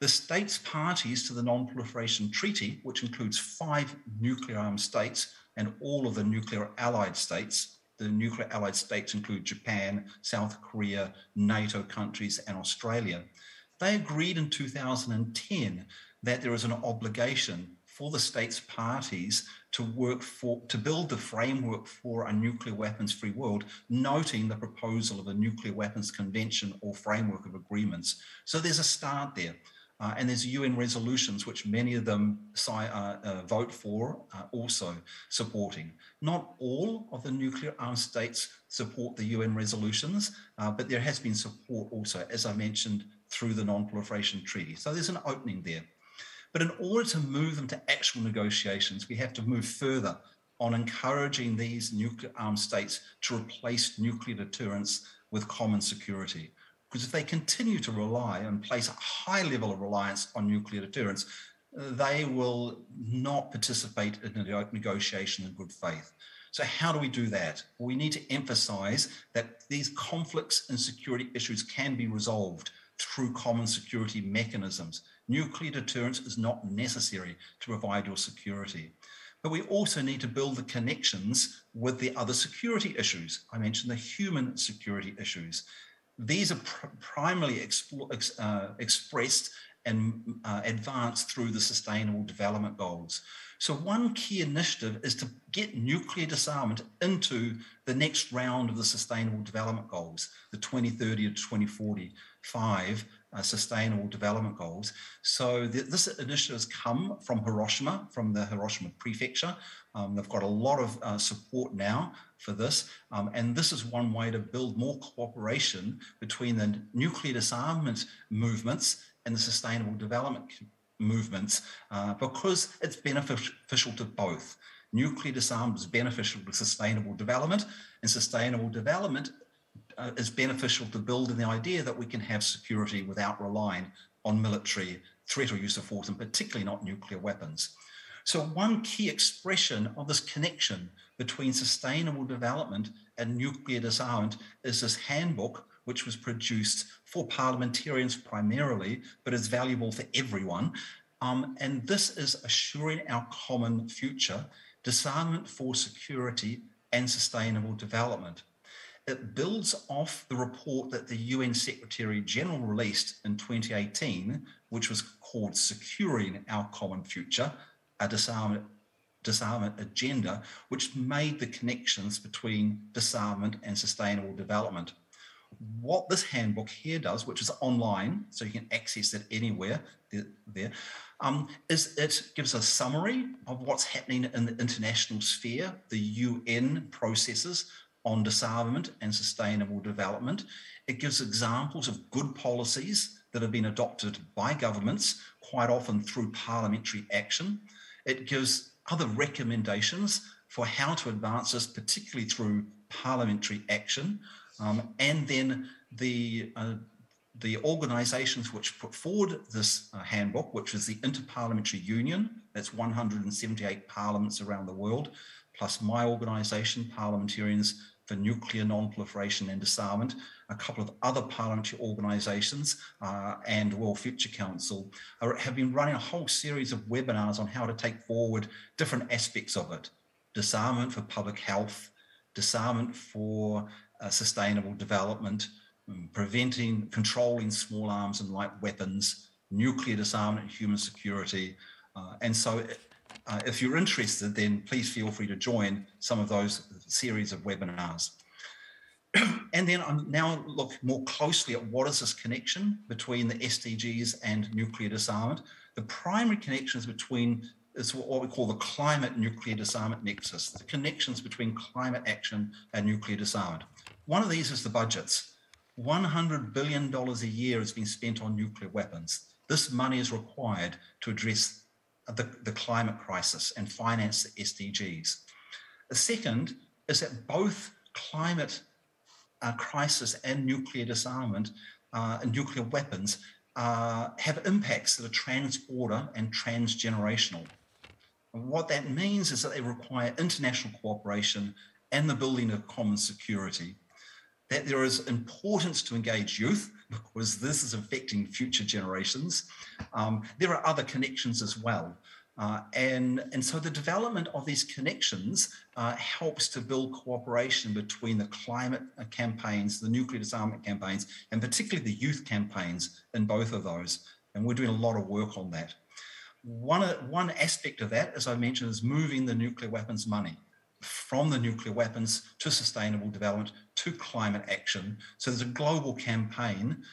The states parties to the Non-proliferation Treaty, which includes 5 nuclear armed states and all of the nuclear allied states. The nuclear allied states include Japan, South Korea, NATO countries, and Australia. They agreed in 2010 that there is an obligation for the states parties to build the framework for a nuclear weapons-free world, noting the proposal of a nuclear weapons convention or framework of agreements. So there's a start there. And there's UN resolutions, which many of them vote for, also supporting. Not all of the nuclear armed states support the UN resolutions, but there has been support also, as I mentioned, through the Non-proliferation Treaty. So there's an opening there. But in order to move them to actual negotiations, we have to move further on encouraging these nuclear armed states to replace nuclear deterrence with common security. Because if they continue to rely and place a high level of reliance on nuclear deterrence, they will not participate in a negotiation in good faith. So how do we do that? We need to emphasize that these conflicts and security issues can be resolved through common security mechanisms. Nuclear deterrence is not necessary to provide your security. But we also need to build the connections with the other security issues. I mentioned the human security issues. These are primarily expressed and advanced through the Sustainable Development Goals. So one key initiative is to get nuclear disarmament into the next round of the Sustainable Development Goals, the 2030 to 2045 Sustainable Development Goals. So this initiative has come from Hiroshima, from the Hiroshima Prefecture. They've got a lot of support now for this. And this is one way to build more cooperation between the nuclear disarmament movements and the sustainable development movements, because it's beneficial to both. Nuclear disarmament is beneficial to sustainable development, and sustainable development is beneficial to building the idea that we can have security without relying on military threat or use of force, and particularly not nuclear weapons. So one key expression of this connection between sustainable development and nuclear disarmament is this handbook, which was produced for parliamentarians primarily, but is valuable for everyone. And this is Assuring Our Common Future, Disarmament for Security and Sustainable Development. It builds off the report that the UN Secretary General released in 2018, which was called Securing Our Common Future, a disarmament agenda, which made the connections between disarmament and sustainable development. What this handbook here does, which is online, so you can access it anywhere there, is it gives a summary of what's happening in the international sphere, the UN processes on disarmament and sustainable development. It gives examples of good policies that have been adopted by governments, quite often through parliamentary action. It gives other recommendations for how to advance this, particularly through parliamentary action. And then the organisations which put forward this handbook, which is the Interparliamentary Union, that's 178 parliaments around the world, plus my organisation, Parliamentarians for Nuclear Non-proliferation and Disarmament, a couple of other parliamentary organisations, and World Future Council have been running a whole series of webinars on how to take forward different aspects of it. Disarmament for public health, disarmament for sustainable development, controlling small arms and light weapons, nuclear disarmament and human security. And so if you're interested, then please feel free to join some of those series of webinars. And then I'm now look more closely at what is this connection between the SDGs and nuclear disarmament. The primary connections is what we call the climate nuclear disarmament nexus, the connections between climate action and nuclear disarmament. One of these is the budgets. $100 billion a year is being spent on nuclear weapons. This money is required to address the climate crisis and finance the SDGs. The second is that both climate crisis and nuclear disarmament and nuclear weapons have impacts that are trans-border and transgenerational. And what that means is that they require international cooperation and the building of common security. That there is importance to engage youth because this is affecting future generations. There are other connections as well. And so the development of these connections helps to build cooperation between the climate campaigns, the nuclear disarmament campaigns, and particularly the youth campaigns in both of those. And we're doing a lot of work on that. One aspect of that, as I mentioned, is moving the nuclear weapons money from the nuclear weapons to sustainable development to climate action. So there's a global campaign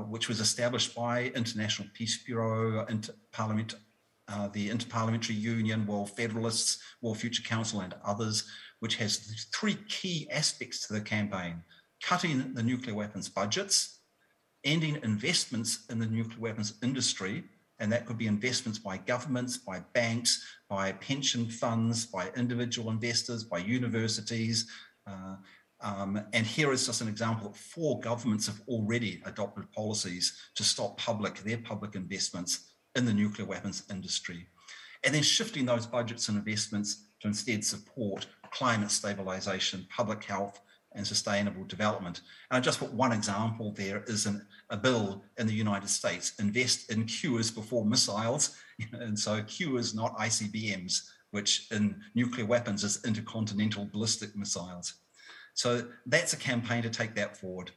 which was established by International Peace Bureau, the Interparliamentary Union, World Federalists, World Future Council, and others, which has three key aspects to the campaign: cutting the nuclear weapons budgets, ending investments in the nuclear weapons industry, and that could be investments by governments, by banks, by pension funds, by individual investors, by universities. And here is just an example that 4 governments have already adopted policies to stop their public investments in the nuclear weapons industry. And then shifting those budgets and investments to instead support climate stabilization, public health, and sustainable development. And I just put one example there is a bill in the United States, invest in cures before missiles. And so cures, not ICBMs, which in nuclear weapons is intercontinental ballistic missiles. So that's a campaign to take that forward.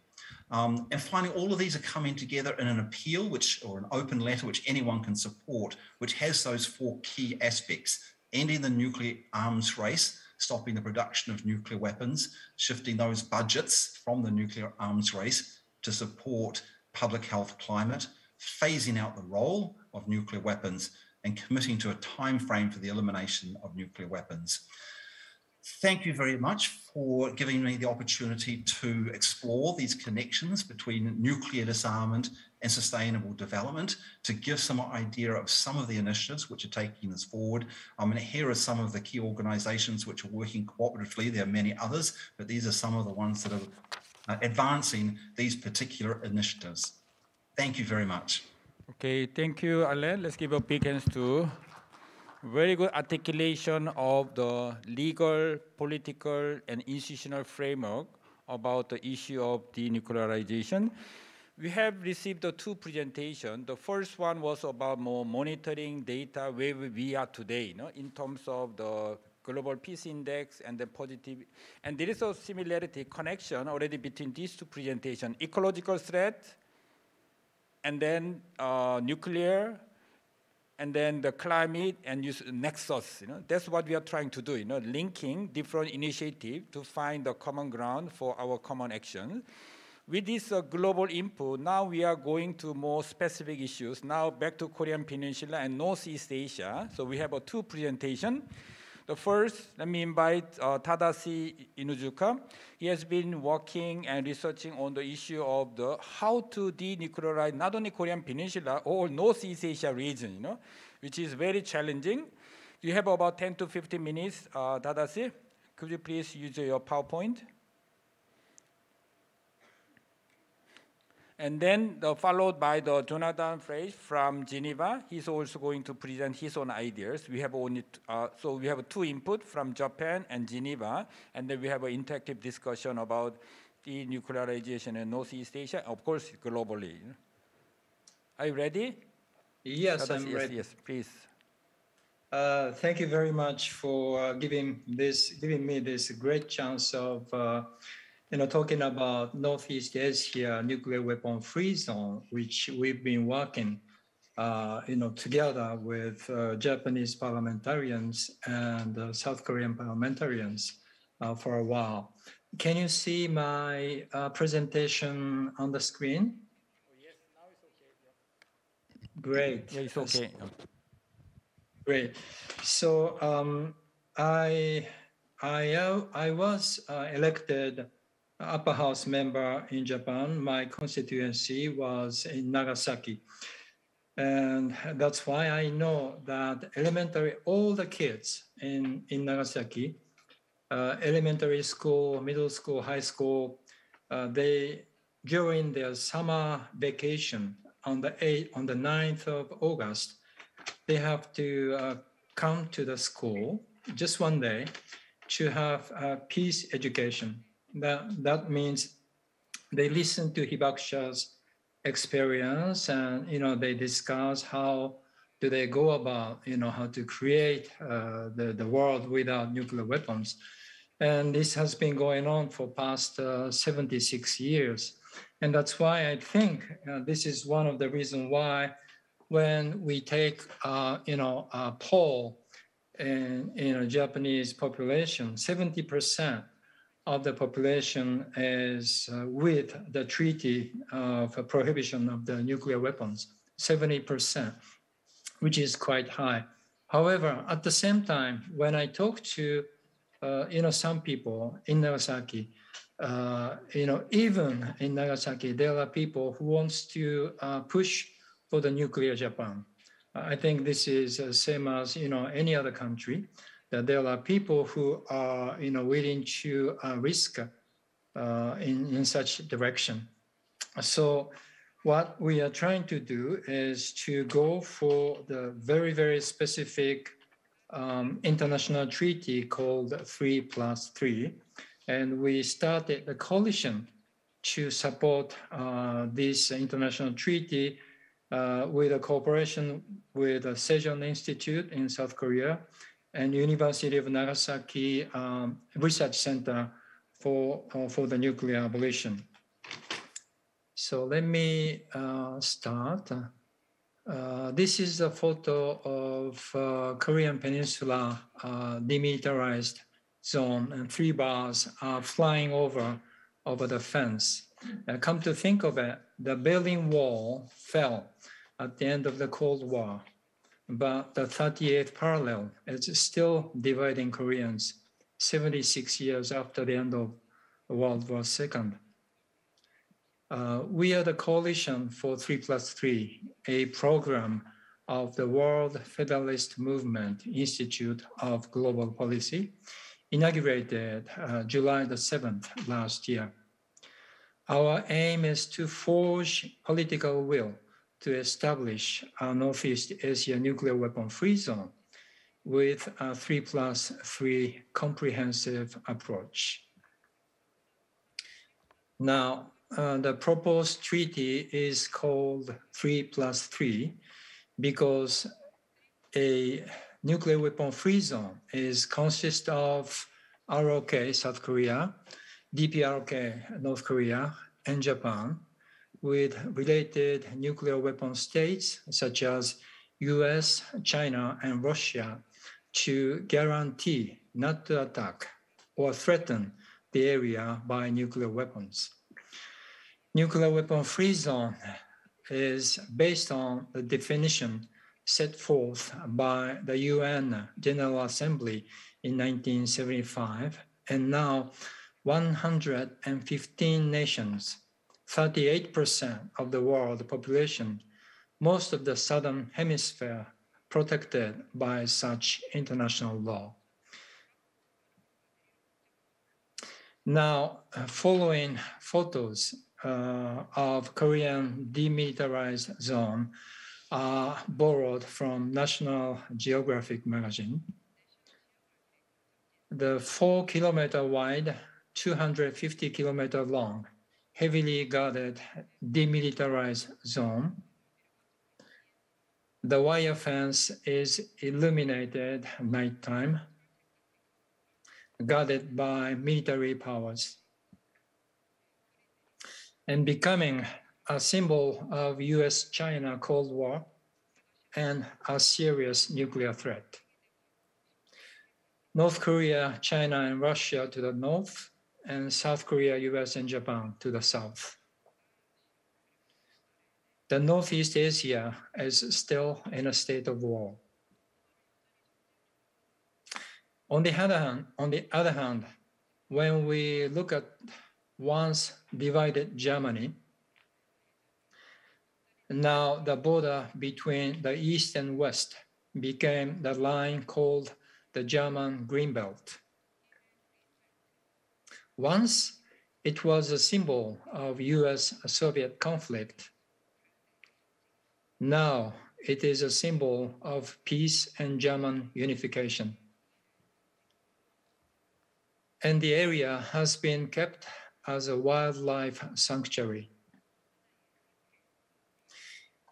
And finally, all of these are coming together in an appeal, or an open letter, which anyone can support, which has those 4 key aspects: ending the nuclear arms race, stopping the production of nuclear weapons, shifting those budgets from the nuclear arms race to support public health, climate, phasing out the role of nuclear weapons, and committing to a time frame for the elimination of nuclear weapons. Thank you very much for giving me the opportunity to explore these connections between nuclear disarmament and sustainable development, to give some idea of some of the initiatives which are taking this forward. And here are some of the key organizations which are working cooperatively. There are many others, but these are some of the ones that are advancing these particular initiatives. Thank you very much. Okay, thank you, Alyn. Let's give a big hands to very good articulation of the legal, political, and institutional framework about the issue of denuclearization. We have received the 2 presentations. The first one was about more monitoring data where we are today, in terms of the Global Peace Index and the positive. And there is a similarity, connection already between these 2 presentations: ecological threat, and then nuclear, and then the climate and nexus. That's what we are trying to do, linking different initiatives to find the common ground for our common action. With this global input, now we are going to more specific issues. Now back to Korean Peninsula and Northeast Asia. So we have 2 presentations. The first, let me invite Tadashi INUZUKA. He has been working and researching on the issue of how to denuclearize not only Korean Peninsula or Northeast Asia region, which is very challenging. You have about 10 to 15 minutes, Tadashi. Could you please use your PowerPoint? And then followed by the Jonathan Frey from Geneva. He's also going to present his own ideas. We have only so we have 2 input from Japan and Geneva, and then we have an interactive discussion about denuclearization in Northeast Asia, of course, globally. Are you ready? Yes, I'm ready. Yes, please. Thank you very much for giving me this great chance of talking about Northeast Asia nuclear weapon-free zone, which we've been working, together with Japanese parliamentarians and South Korean parliamentarians for a while. Can you see my presentation on the screen? Oh, yes, now it's okay. Yeah. Great. Yeah, it's okay. Great. So I was elected upper house member in Japan. My constituency was in Nagasaki. And that's why I know that all the kids in Nagasaki, elementary school, middle school, high school, during their summer vacation on the 9th of August, they have to come to the school just one day to have a peace education. That means they listen to Hibakusha's experience, and they discuss how do they go about how to create the world without nuclear weapons. And this has been going on for past 76 years. And that's why I think this is one of the reasons why when we take a poll in Japanese population, 70% of the population is with the treaty of prohibition of the nuclear weapons, 70%, which is quite high. However, at the same time, when I talk to some people in Nagasaki, even in Nagasaki, there are people who wants to push for the nuclear Japan. I think this is the same as any other country, that there are people who are willing to risk in such direction. So what we are trying to do is to go for the very, very specific international treaty called 3+3. And we started the coalition to support this international treaty with a cooperation with the Sejong Institute in South Korea and University of Nagasaki Research Center for the nuclear abolition. So let me start. This is a photo of Korean Peninsula demilitarized zone, and 3 bars are flying over the fence. Come to think of it, the Berlin Wall fell at the end of the Cold War, but the 38th parallel is still dividing Koreans 76 years after the end of World War II. We are the Coalition for 3+3, a program of the World Federalist Movement Institute of Global Policy, inaugurated July the 7th last year. Our aim is to forge political will to establish a Northeast Asia nuclear weapon-free zone with a 3+3 comprehensive approach. Now, the proposed treaty is called 3+3 because a nuclear weapon-free zone consists of ROK, South Korea, DPRK, North Korea, and Japan, with related nuclear weapon states such as US, China, and Russia to guarantee not to attack or threaten the area by nuclear weapons. Nuclear weapon-free zone is based on the definition set forth by the UN General Assembly in 1975, and now 115 nations, 38% of the world population, most of the Southern Hemisphere protected by such international law. Now, following photos of Korean demilitarized zone are borrowed from National Geographic magazine. The 4-kilometer wide, 250-kilometer long, heavily guarded demilitarized zone. The wire fence is illuminated at nighttime, guarded by military powers, and becoming a symbol of US-China Cold War and a serious nuclear threat. North Korea, China, and Russia to the north, and South Korea, US, and Japan to the south. The Northeast Asia is still in a state of war. On the other hand, when we look at once divided Germany, now the border between the East and West became the line called the German Green Belt. Once It was a symbol of US-Soviet conflict. Now it is a symbol of peace and German unification. And the area has been kept as a wildlife sanctuary.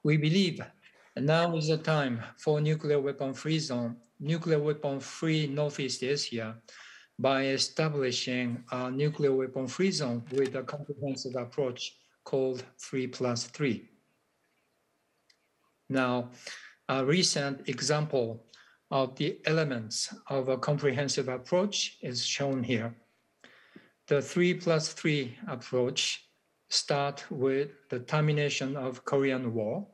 We believe now is the time for nuclear weapon-free zone, nuclear weapon-free Northeast Asia, by establishing a nuclear weapon-free zone with a comprehensive approach called 3+3. Now, a recent example of the elements of a comprehensive approach is shown here. The 3+3 approach starts with the termination of Korean War,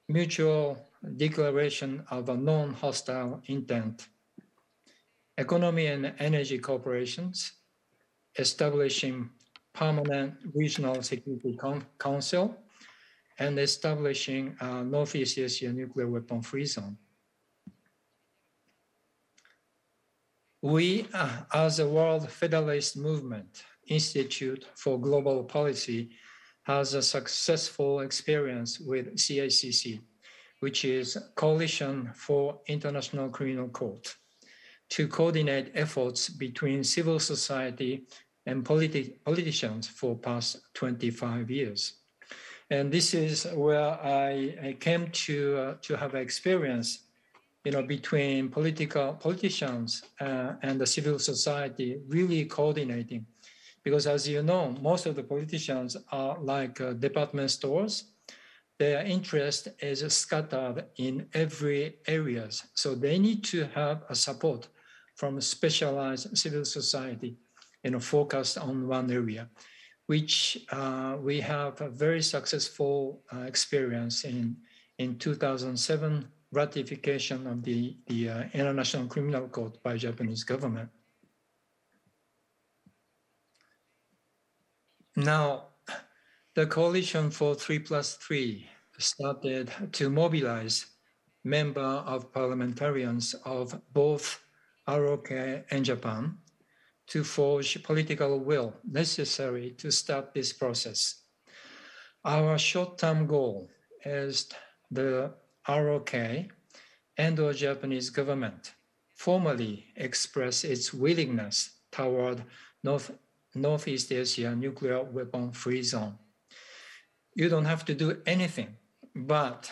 mutual declaration of a non-hostile intent, economy and energy cooperations, establishing permanent regional security council, and establishing a Northeast Asia nuclear weapon-free zone. We, as a World Federalist Movement Institute for Global Policy, has a successful experience with CICC, which is Coalition for International Criminal Court, to coordinate efforts between civil society and politicians for past 25 years. And this is where I came to have experience, between politicians and the civil society really coordinating. Because as you know, most of the politicians are like department stores. Their interest is scattered in every areas. So they need to have a support from specialized civil society, focused on one area, which we have a very successful experience in 2007 ratification of the International Criminal Court by Japanese government. Now, the coalition for 3+3 started to mobilize members of parliamentarians of both ROK and Japan to forge political will necessary to start this process. Our short-term goal is the ROK and the Japanese government formally express its willingness toward Northeast Asia nuclear weapon-free zone. You don't have to do anything, but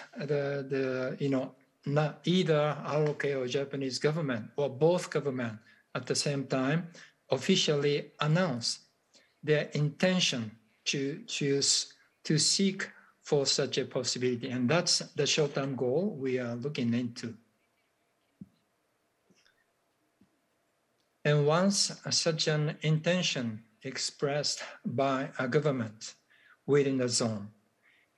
not either ROK or Japanese government or both government at the same time officially announce their intention to seek for such a possibility. And that's the short-term goal we are looking into. And once such an intention expressed by a government within the zone,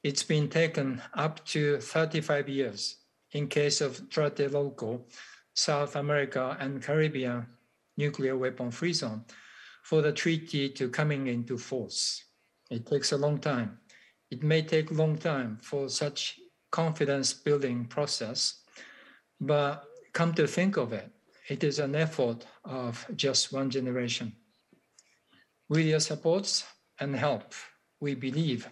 it's been taken up to 35 years in case of Tlatelolco, South America and Caribbean nuclear weapon-free zone for the treaty to coming into force. It takes a long time. It may take a long time for such confidence-building process, but come to think of it, it is an effort of just one generation. With your supports and help, we believe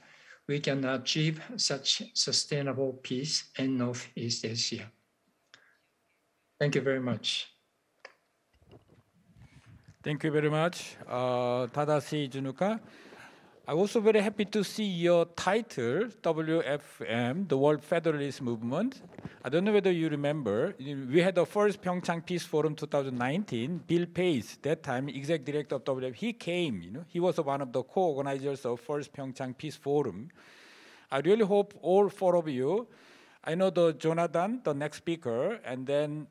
we can achieve such sustainable peace in Northeast Asia. Thank you very much. Thank you very much, Tadashi Junuka. I'm also very happy to see your title, WFM, the World Federalist Movement. I don't know whether you remember, we had the first PyeongChang Peace Forum 2019. Bill Pace, that time executive director of WFM, he came, he was one of the co-organizers of first PyeongChang Peace Forum. I really hope all four of you, I know the Jonathan, the next speaker, and then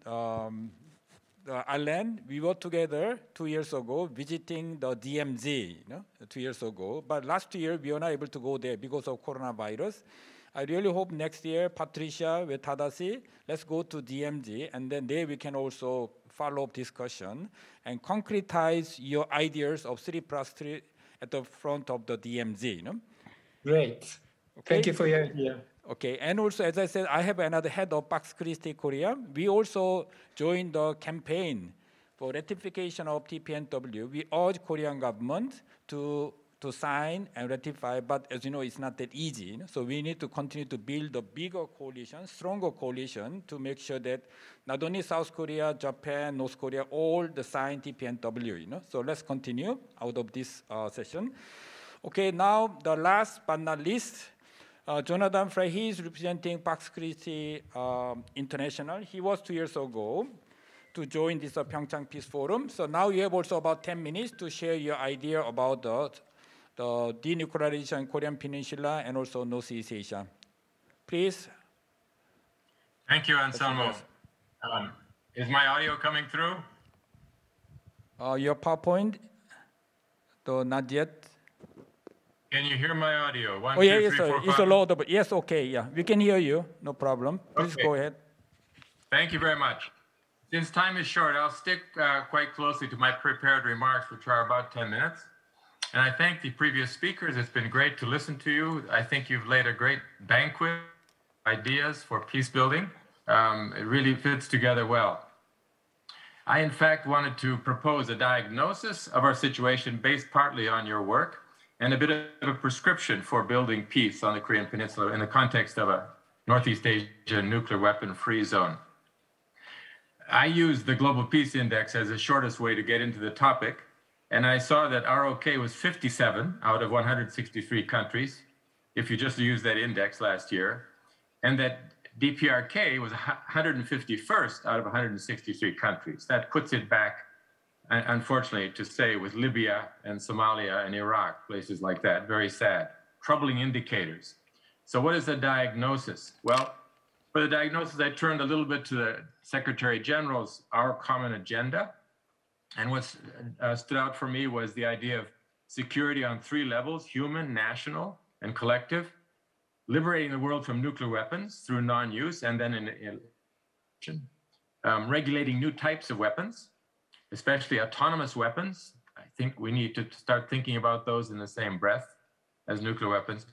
Alyn, we were together 2 years ago visiting the DMZ, 2 years ago. But last year, we were not able to go there because of coronavirus. I really hope next year, Patricia with Tadashi, let's go to DMZ, and then there we can also follow up discussion and concretize your ideas of 3+3 at the front of the DMZ. Great. Okay. Thank you for your idea. Okay, and also, as I said, I have another head of Pax Christi Korea. We also joined the campaign for ratification of TPNW, we urge Korean government to sign and ratify, but as you know, it's not that easy. You know? So we need to continue to build a bigger coalition, stronger coalition, to make sure that not only South Korea, Japan, North Korea, all the sign TPNW. You know? So let's continue out of this session. Okay, now the last but not least, Jonathan Frey, he is representing Pax Christi International. He was 2 years ago to join this PyeongChang Peace Forum. So now you have also about 10 minutes to share your idea about the denuclearization in Korean Peninsula and also Northeast Asia. Please. Thank you, Anselmo. Is my audio coming through? Your PowerPoint? Not yet. Can you hear my audio? One, yeah, 2, yes, 3, 4, it's 5. loadable. Yes, okay, yeah. We can hear you, no problem. Please Okay. go ahead. Thank you very much. Since time is short, I'll stick quite closely to my prepared remarks, which are about 10 minutes. And I thank the previous speakers. It's been great to listen to you. I think you've laid a great banquet of ideas for peace building. It really fits together well. I, in fact, wanted to propose a diagnosis of our situation based partly on your work and a bit of a prescription for building peace on the Korean Peninsula in the context of a Northeast Asia nuclear weapon-free zone. I used the Global Peace Index as the shortest way to get into the topic, and I saw that ROK was 57 out of 163 countries, if you just use that index last year, and that DPRK was 151st out of 163 countries. That puts it back, unfortunately, to say, with Libya and Somalia and Iraq, places like that. Very sad. Troubling indicators. So what is the diagnosis? Well, for the diagnosis, I turned a little bit to the Secretary General's Our Common Agenda. And what stood out for me was the idea of security on 3 levels: human, national, and collective, liberating the world from nuclear weapons through non-use, and then regulating new types of weapons, especially autonomous weapons. I think we need to start thinking about those in the same breath as nuclear weapons.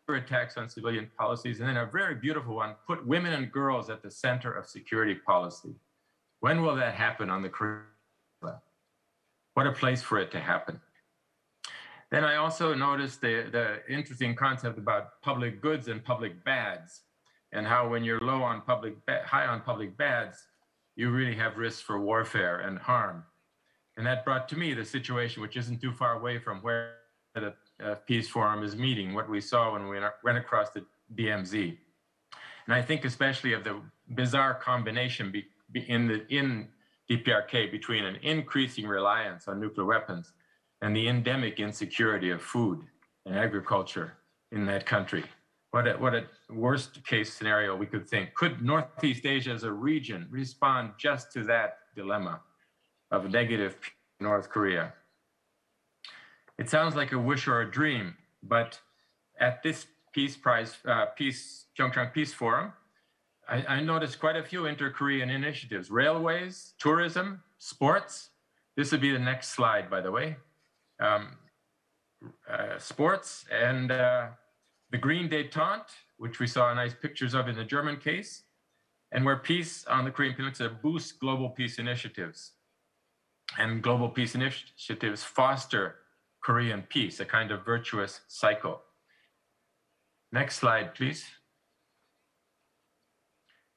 Attacks on civilian policies, and then a very beautiful one, put women and girls at the center of security policy. When will that happen on the Korean? What a place for it to happen. Then I also noticed the interesting concept about public goods and public bads, and how when you're low on high on public bads, you really have risks for warfare and harm. And that brought to me the situation, which isn't too far away from where the Peace Forum is meeting, what we saw when we went across the DMZ. And I think especially of the bizarre combination in DPRK between an increasing reliance on nuclear weapons and the endemic insecurity of food and agriculture in that country. What a worst case scenario we could think. Could Northeast Asia as a region respond just to that dilemma of negative North Korea? It sounds like a wish or a dream, but at this PyeongChang Peace Forum, I noticed quite a few inter-Korean initiatives: railways, tourism, sports. This would be the next slide, by the way. Sports and the Green Détente, which we saw nice pictures of in the German case, and where peace on the Korean Peninsula boosts global peace initiatives. And global peace initiatives foster Korean peace, a kind of virtuous cycle. Next slide, please.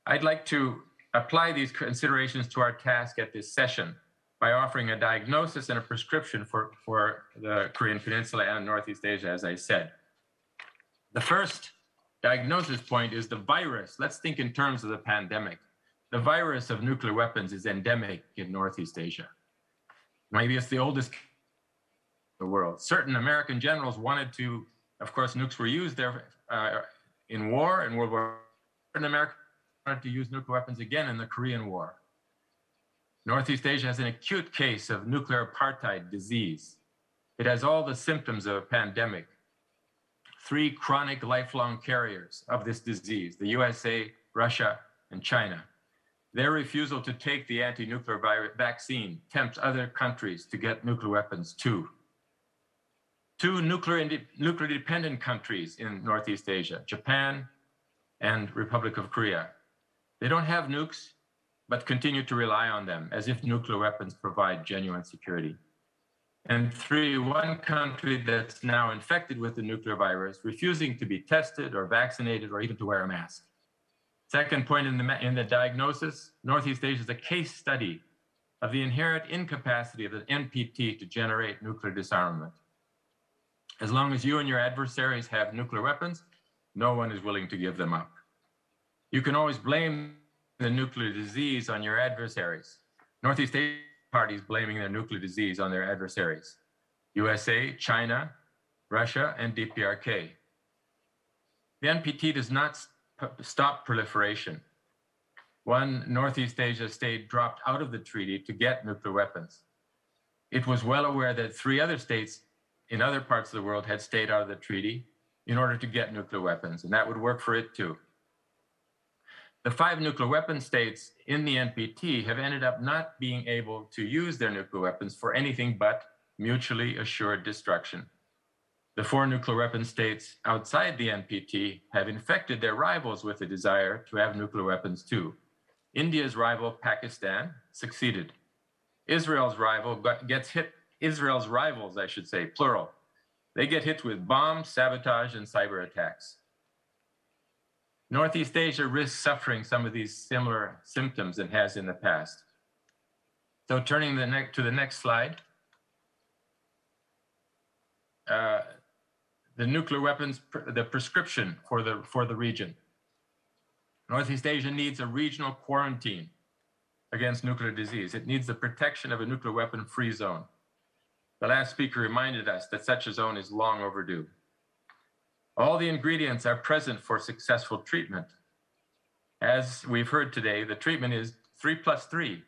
I'd like to apply these considerations to our task at this session by offering a diagnosis and a prescription for the Korean Peninsula and Northeast Asia, as I said. The first diagnosis point is the virus. Let's think in terms of the pandemic. The virus of nuclear weapons is endemic in Northeast Asia. Maybe it's the oldest in the world. Certain American generals wanted to, of course, nukes were used there in war, in World War I. Certain Americans wanted to use nuclear weapons again in the Korean War. Northeast Asia has an acute case of nuclear apartheid disease. It has all the symptoms of a pandemic. 3 chronic lifelong carriers of this disease, the USA, Russia, and China. Their refusal to take the anti-nuclear vaccine tempts other countries to get nuclear weapons too. 2 nuclear-dependent countries in Northeast Asia, Japan and Republic of Korea. They don't have nukes, but continue to rely on them as if nuclear weapons provide genuine security. And 3, one country that's now infected with the nuclear virus, refusing to be tested or vaccinated or even to wear a mask. Second point in the diagnosis, Northeast Asia is a case study of the inherent incapacity of the NPT to generate nuclear disarmament. As long as you and your adversaries have nuclear weapons, no one is willing to give them up. You can always blame the nuclear disease on your adversaries. Northeast Asian parties blaming their nuclear disease on their adversaries. USA, China, Russia, and DPRK. The NPT does not stop proliferation. One Northeast Asia state dropped out of the treaty to get nuclear weapons. It was well aware that 3 other states in other parts of the world had stayed out of the treaty in order to get nuclear weapons, and that would work for it too. The 5 nuclear weapon states in the NPT have ended up not being able to use their nuclear weapons for anything but mutually assured destruction. The 4 nuclear weapon states outside the NPT have infected their rivals with a desire to have nuclear weapons too. India's rival, Pakistan, succeeded. Israel's rivals, I should say, plural. They get hit with bombs, sabotage, and cyber attacks. Northeast Asia risks suffering some of these similar symptoms and has in the past. So turning to the next slide. The nuclear weapons, the prescription for the region. Northeast Asia needs a regional quarantine against nuclear disease. It needs the protection of a nuclear weapon-free zone. The last speaker reminded us that such a zone is long overdue. All the ingredients are present for successful treatment. As we've heard today, the treatment is 3+3.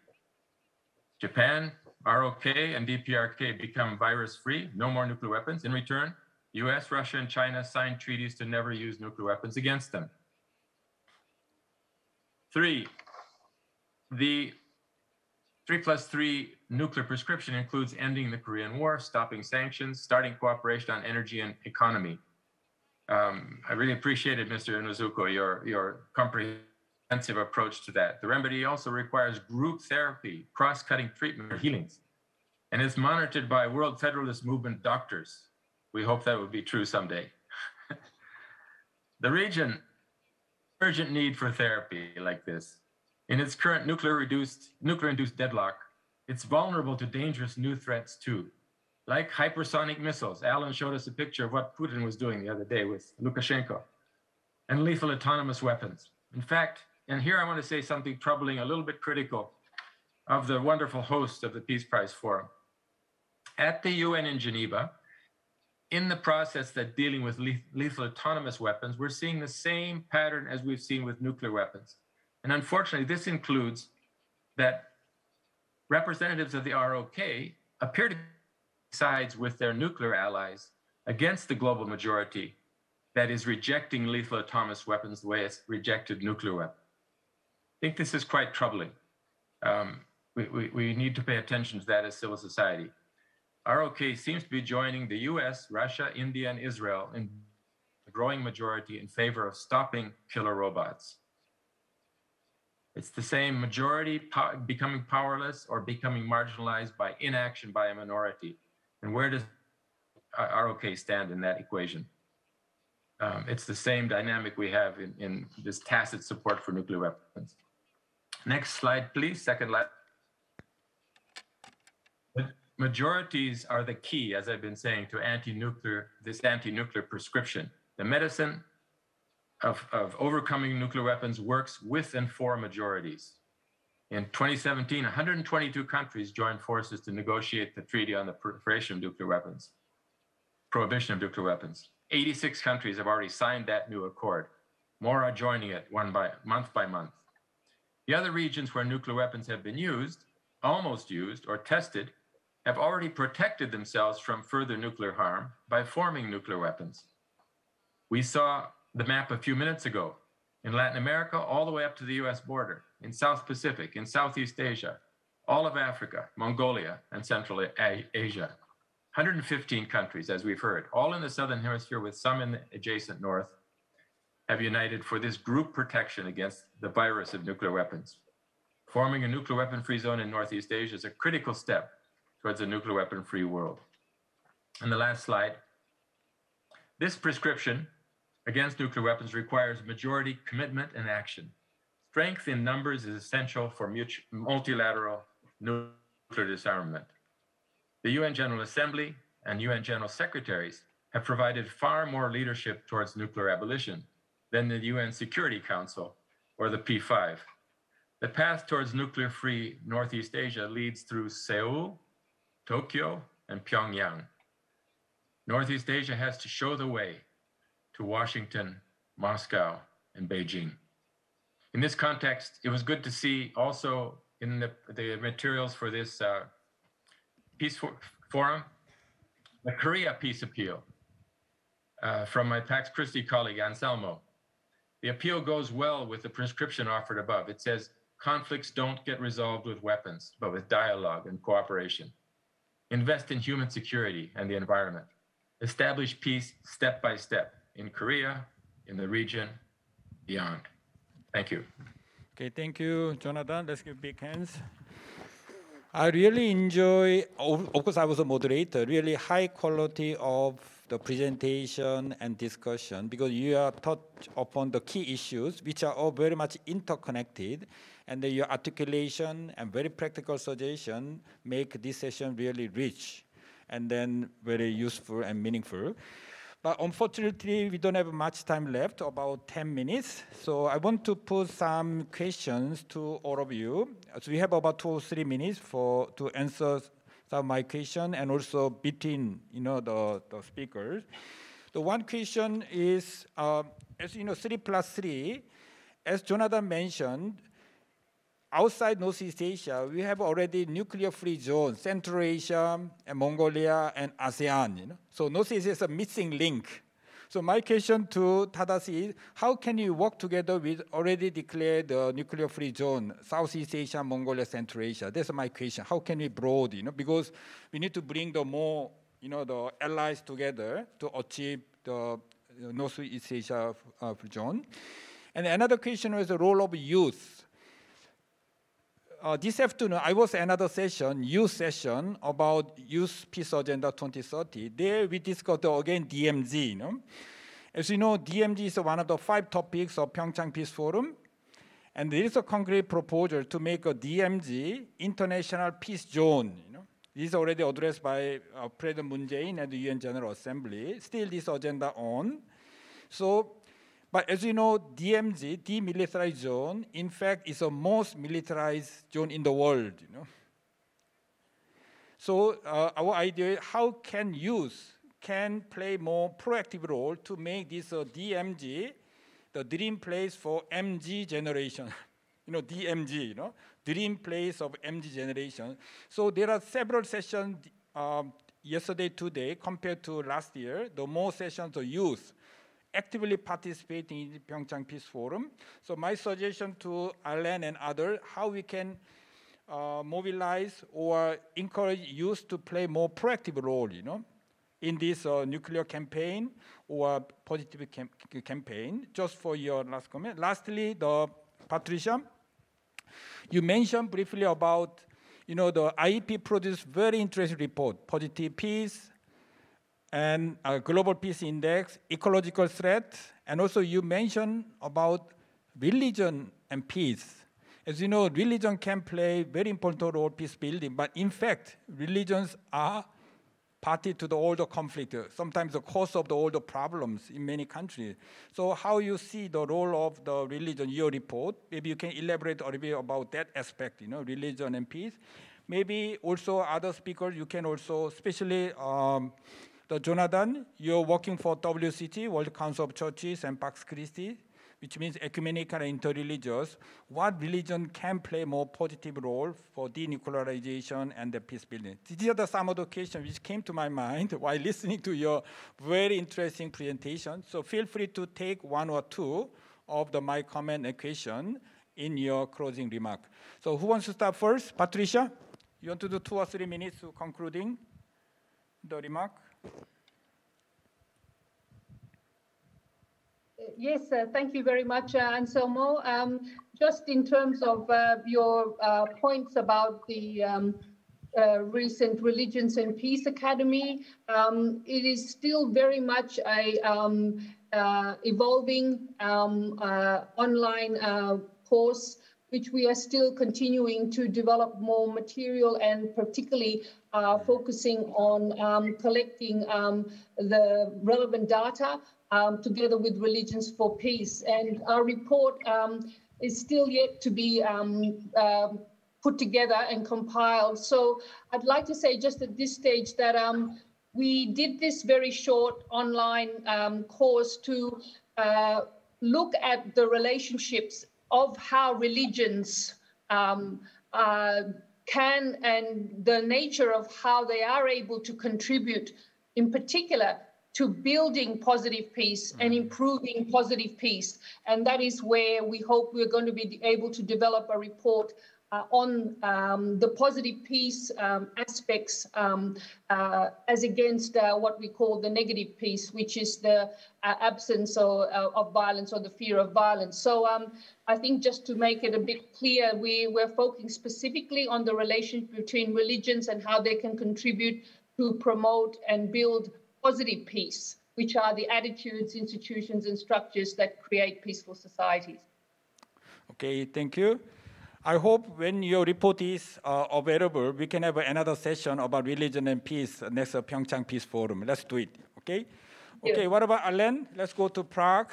Japan, ROK, and DPRK become virus-free, no more nuclear weapons. In return, US, Russia, and China signed treaties to never use nuclear weapons against them. 3, the 3+3 nuclear prescription includes ending the Korean War, stopping sanctions, starting cooperation on energy and economy. I really appreciated, Mr. INUZUKA, your comprehensive approach to that. The remedy also requires group therapy, cross-cutting treatment for healings, and is monitored by World Federalist Movement doctors. We hope that will be true someday. The region, urgent need for therapy like this. In its current nuclear-induced deadlock, it's vulnerable to dangerous new threats too, like hypersonic missiles. Alyn showed us a picture of what Putin was doing the other day with Lukashenko, and lethal autonomous weapons. In fact, and here I want to say something troubling, a little bit critical of the wonderful host of the Peace Prize Forum. At the UN in Geneva, in the process that dealing with lethal autonomous weapons, we're seeing the same pattern as we've seen with nuclear weapons. And unfortunately, this includes that representatives of the ROK appear to sides with their nuclear allies against the global majority that is rejecting lethal autonomous weapons the way it's rejected nuclear weapons. I think this is quite troubling. We need to pay attention to that as civil society. ROK seems to be joining the US, Russia, India, and Israel in a growing majority in favor of stopping killer robots. It's the same majority becoming powerless or becoming marginalized by inaction by a minority. And where does ROK stand in that equation? It's the same dynamic we have in this tacit support for nuclear weapons. Next slide, please. Second slide. Majorities are the key, as I've been saying, to this anti-nuclear prescription. The medicine of overcoming nuclear weapons works with and for majorities. In 2017, 122 countries joined forces to negotiate the Treaty on the Proliferation of Nuclear Weapons, Prohibition of Nuclear Weapons. 86 countries have already signed that new accord. More are joining it month by month. The other regions where nuclear weapons have been used, almost used, or tested, have already protected themselves from further nuclear harm by forming nuclear weapons. We saw the map a few minutes ago. In Latin America, all the way up to the US border, in South Pacific, in Southeast Asia, all of Africa, Mongolia, and Central Asia. 115 countries, as we've heard, all in the Southern Hemisphere with some in the adjacent North, have united for this group protection against the virus of nuclear weapons. forming a nuclear weapon-free zone in Northeast Asia is a critical step towards a nuclear weapon-free world. And the last slide. This prescription against nuclear weapons requires majority commitment and action. Strength in numbers is essential for multilateral nuclear disarmament. The UN General Assembly and UN General Secretaries have provided far more leadership towards nuclear abolition than the UN Security Council or the P5. The path towards nuclear-free Northeast Asia leads through Seoul, Tokyo, and Pyongyang. Northeast Asia has to show the way to Washington, Moscow, and Beijing. In this context, it was good to see also in the materials for this peace forum, the Korea peace appeal from my Pax Christi colleague, Anselmo. The appeal goes well with the prescription offered above. It says, conflicts don't get resolved with weapons, but with dialogue and cooperation. Invest in human security and the environment. Establish peace step by step in Korea, in the region, beyond. Thank you. Okay, thank you, Jonathan. Let's give big hands. I really enjoy, of course I was a moderator, really high quality of the presentation and discussion, because you are touched upon the key issues which are all very much interconnected, and your articulation and very practical suggestion make this session really rich and then very useful and meaningful. But unfortunately, we don't have much time left, about 10 minutes. So I want to put some questions to all of you. So we have about 2 or 3 minutes to answer some of my questions, and also between the speakers. The one question is, as you know, 3+3, as Jonathan mentioned, outside Northeast Asia, we have already nuclear-free zones, Central Asia, and Mongolia, and ASEAN. So Northeast Asia is a missing link. So my question to Tadashi is, how can you work together with already declared nuclear-free zone, Southeast Asia, Mongolia, Central Asia? That's my question. How can we broaden? Because we need to bring the more, the allies together to achieve the Northeast Asia zone. And another question was the role of youth. This afternoon, I was another session, youth session, about Youth Peace Agenda 2030. There we discussed again DMZ. As you know, DMZ is one of the 5 topics of PyeongChang Peace Forum. And there is a concrete proposal to make a DMZ, International Peace Zone. This is already addressed by President Moon Jae-in at the UN General Assembly. Still this agenda on. But as you know, DMZ, demilitarized zone, in fact, is the most militarized zone in the world. So our idea is how can youth play more proactive role to make this DMZ the dream place for MG generation. DMG, dream place of MG generation. So there are several sessions yesterday, today, compared to last year. The more sessions of youth actively participating in the PyeongChang Peace Forum. So my suggestion to Alyn and others, how we can mobilize or encourage youth to play more proactive role, in this nuclear campaign or positive campaign. Just for your last comment. Lastly, Patricia, you mentioned briefly about, the IEP produced very interesting report, Positive Peace, and Global Peace Index, Ecological Threat, and also you mentioned about religion and peace. As you know, religion can play very important role in peace building, but in fact, religions are party to all the conflict, sometimes the cause of all the problems in many countries. So how you see the role of the religion in your report? Maybe you can elaborate a little bit about that aspect, religion and peace. Maybe also other speakers, you can also, especially Jonathan, you're working for WCT, World Council of Churches, and Pax Christi, which means ecumenical and interreligious. What religion can play more positive role for denuclearization and the peace building? These are some of the questions which came to my mind while listening to your very interesting presentation. So feel free to take 1 or 2 of my comment and question in your closing remark. So who wants to start first? Patricia, you want to do 2 or 3 minutes to concluding the remark? Yes, thank you very much, Anselmo. Just in terms of your points about the recent Religions and Peace Academy, it is still very much a evolving online course, which we are still continuing to develop more material, and particularly focusing on collecting the relevant data together with Religions for Peace. And our report is still yet to be put together and compiled. So I'd like to say just at this stage that we did this very short online course to look at the relationships of how religions can, and the nature of how they are able to contribute, in particular, to building positive peace and improving positive peace. And that is where we hope we're going to be able to develop a report on the positive peace aspects as against what we call the negative peace, which is the absence of violence or the fear of violence. So I think just to make it a bit clear, we're focusing specifically on the relationship between religions and how they can contribute to promote and build positive peace, which are the attitudes, institutions, and structures that create peaceful societies. Okay, thank you. I hope when your report is available, we can have another session about religion and peace next PyeongChang Peace Forum. Let's do it, okay? Okay, what about Alyn? Let's go to Prague.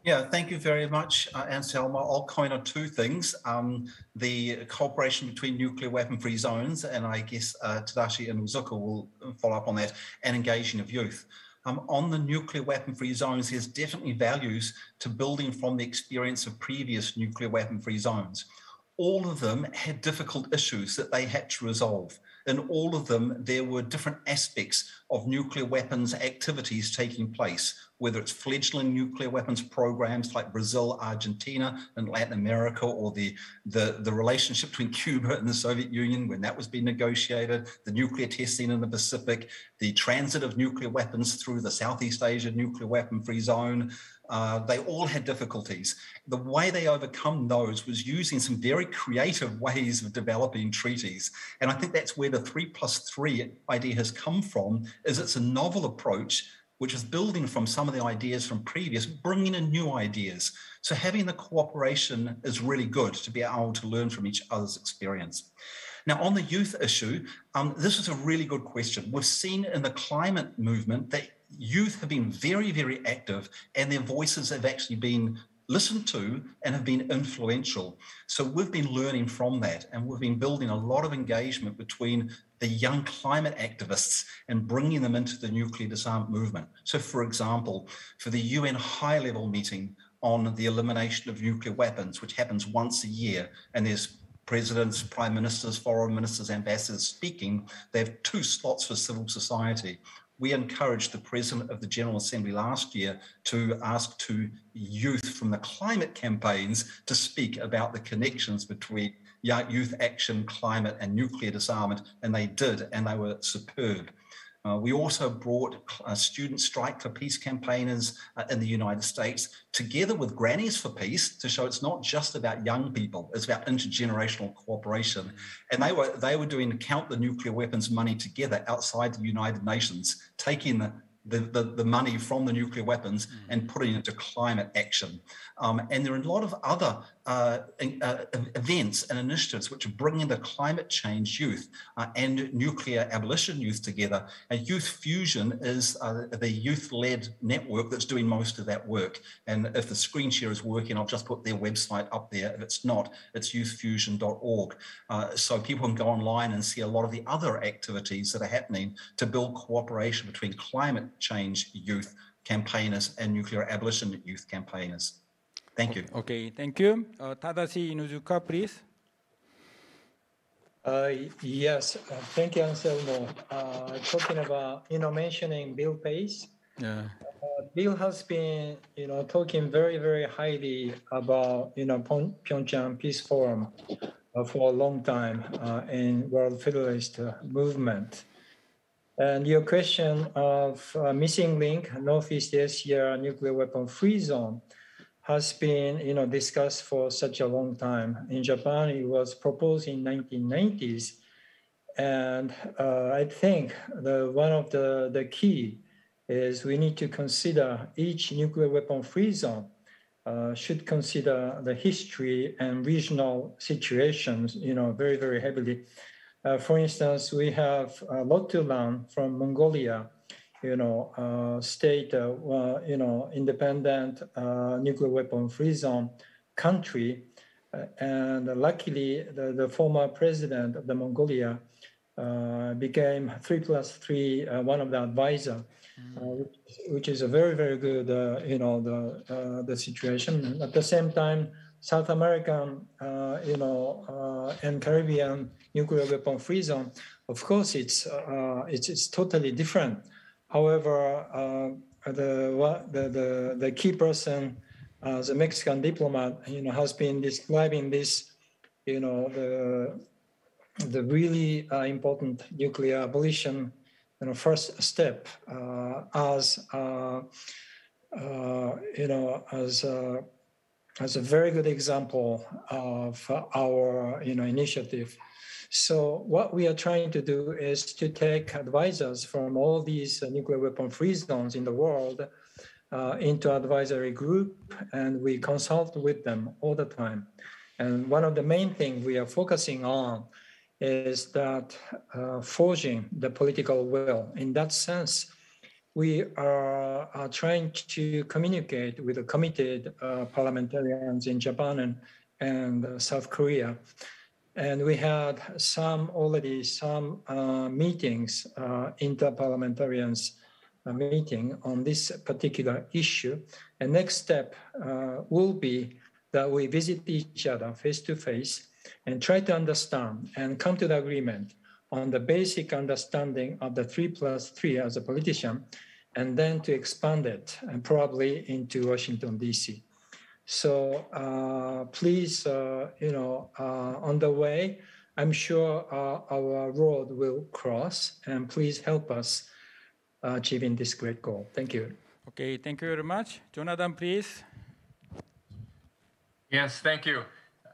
Yeah, thank you very much, Anselmo. I'll comment on two things. The cooperation between nuclear weapon-free zones, and I guess Tadashi and INUZUKA will follow up on that, and engaging of youth. On the nuclear weapon-free zones, there's definitely values to building from the experience of previous nuclear weapon-free zones. All of them had difficult issues that they had to resolve. In all of them, there were different aspects of nuclear weapons activities taking place, whether it's fledgling nuclear weapons programs like Brazil, Argentina, and Latin America, or the relationship between Cuba and the Soviet Union when that was being negotiated, the nuclear testing in the Pacific, the transit of nuclear weapons through the Southeast Asia nuclear weapon-free zone. They all had difficulties. The way they overcome those was using some very creative ways of developing treaties. And I think that's where the 3+3 idea has come from, is it's a novel approach which is building from some of the ideas from previous, bringing in new ideas. So having the cooperation is really good to be able to learn from each other's experience. Now, on the youth issue, this is a really good question. We've seen in the climate movement that youth have been very, very active, and their voices have actually been listened to and have been influential. So we've been learning from that, and we've been building a lot of engagement between the young climate activists and bringing them into the nuclear disarmament movement. So for example, for the UN high-level meeting on the elimination of nuclear weapons, which happens once a year, and there's presidents, prime ministers, foreign ministers, ambassadors speaking, they have 2 slots for civil society. We encouraged the President of the General Assembly last year to ask 2 youth from the climate campaigns to speak about the connections between youth action, climate, and nuclear disarmament, and they did, and they were superb. We also brought student strike for peace campaigners in the United States together with Grannies for Peace to show it's not just about young people, it's about intergenerational cooperation. And they were doing Count the Nuclear Weapons money together outside the United Nations, taking the money from the nuclear weapons and putting it into climate action. And there are a lot of other events and initiatives which are bringing the climate change youth and nuclear abolition youth together. And Youth Fusion is the youth-led network that's doing most of that work. And if the screen share is working, I'll just put their website up there. If it's not, it's youthfusion.org. So people can go online and see a lot of the other activities that are happening to build cooperation between climate change youth campaigners and nuclear abolition youth campaigners. Thank you. Okay, thank you. Tadashi, INUZUKA, please. Yes, thank you, Anselmo. Talking about, mentioning Bill Pace. Yeah. Bill has been, talking very, very highly about, PyeongChang Peace Forum for a long time in World Federalist movement. And your question of missing link, Northeast Asia nuclear weapon free zone, has been discussed for such a long time. In Japan, it was proposed in 1990s. And I think one of the key is we need to consider each nuclear weapon free zone should consider the history and regional situations, very, very heavily. For instance, we have a lot to learn from Mongolia, state, independent nuclear weapon free zone country. And luckily, the former president of the Mongolia became 3+3, one of the advisor, which is a very, very good, the situation. At the same time, South American, and Caribbean nuclear weapon free zone, of course, it's totally different. However, the key person, the Mexican diplomat, has been describing this, the really important nuclear abolition, first step as a very good example of our initiative. So what we are trying to do is to take advisors from all these nuclear weapon free zones in the world into advisory group, and we consult with them all the time. And one of the main things we are focusing on is that forging the political will. In that sense, we are trying to communicate with the committed parliamentarians in Japan and South Korea. And we had already some meetings, inter-parliamentarians meeting on this particular issue. And next step will be that we visit each other face to face and try to understand and come to the agreement on the basic understanding of the 3+3 as a politician, and then to expand it and probably into Washington, D.C. So please, on the way, I'm sure our road will cross, and please help us achieving this great goal. Thank you. Okay, thank you very much. Jonathan, please. Yes, thank you.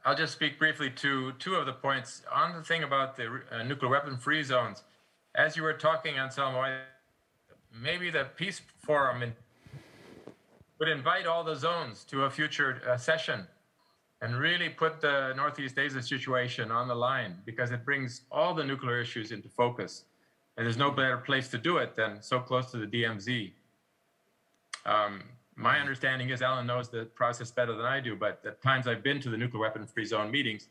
I'll just speak briefly to two of the points. On the thing about the nuclear weapon-free zones, as you were talking, Anselmo, maybe the Peace Forum would invite all the zones to a future session and really put the Northeast Asia situation on the line, because it brings all the nuclear issues into focus. And there's no better place to do it than so close to the DMZ. My understanding is, Alyn knows the process better than I do, but the times I've been to the nuclear weapon-free zone meetings,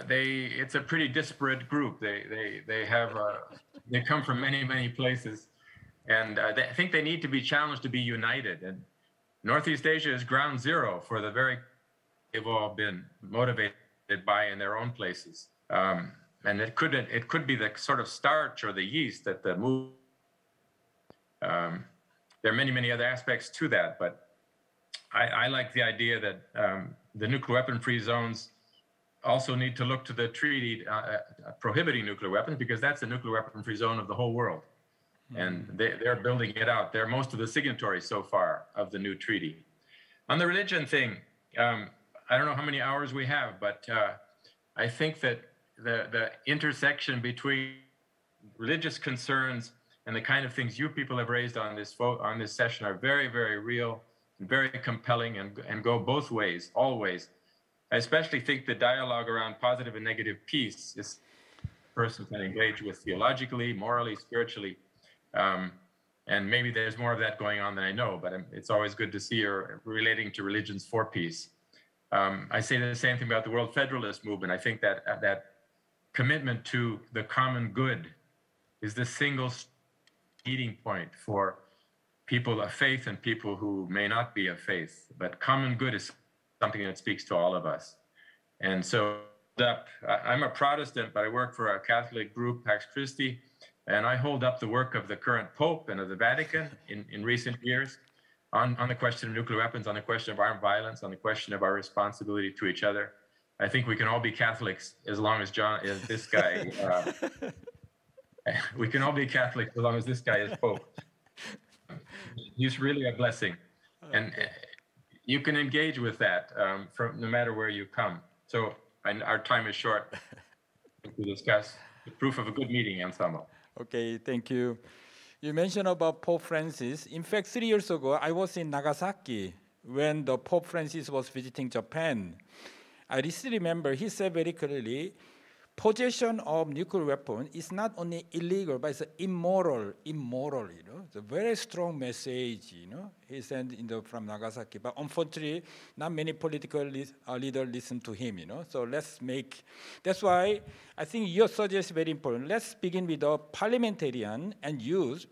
it's a pretty disparate group. They come from many, many places, and I think they need to be challenged to be united. And Northeast Asia is ground zero for the very they've all been motivated by in their own places. And it could be the sort of starch or the yeast that the move. There are many, many other aspects to that, but I like the idea that the nuclear weapon-free zones also need to look to the treaty prohibiting nuclear weapons, because that's the nuclear weapon-free zone of the whole world. And they're building it out. They're most of the signatories so far of the new treaty. On the religion thing, I don't know how many hours we have, but I think that the intersection between religious concerns and the kind of things you people have raised on this session are very, very real, and very compelling, and go both ways, always. I especially think the dialogue around positive and negative peace is a person can engage with theologically, morally, spiritually. And maybe there's more of that going on than I know, but it's always good to see you're relating to religions for peace. I say the same thing about the World Federalist Movement. I think that commitment to the common good is the single meeting point for people of faith and people who may not be of faith. But common good is something that speaks to all of us. And so I'm a Protestant, but I work for a Catholic group, Pax Christi, and I hold up the work of the current Pope and of the Vatican in recent years on the question of nuclear weapons, on the question of armed violence, on the question of our responsibility to each other. I think we can all be Catholics as long as this guy We can all be Catholic as long as this guy is Pope. He's really a blessing. And you can engage with that from no matter where you come. So our time is short to discuss the proof of a good meeting, Anselmo. Okay, thank you. You mentioned about Pope Francis. In fact, 3 years ago, I was in Nagasaki when the Pope Francis was visiting Japan. I still remember he said very clearly, possession of nuclear weapon is not only illegal, but it's immoral, you know. It's a very strong message, you know, he said from Nagasaki. But unfortunately, not many political leaders listen to him, you know. So that's why I think your suggestion is very important. Let's begin with the parliamentarian and youth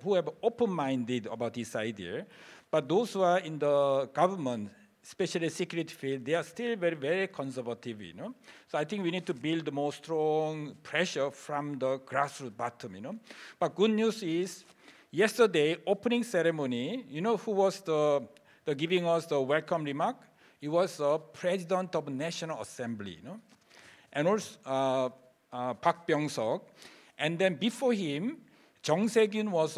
who have open-minded about this idea. But those who are in the government, especially security field, they are still very, very conservative, you know. So I think we need to build more strong pressure from the grassroots bottom, you know. But good news is, yesterday, opening ceremony, you know who was the giving us the welcome remark? It was the President of National Assembly, you know. And also Park Byung-seok. And then before him, Jung Se-kyun was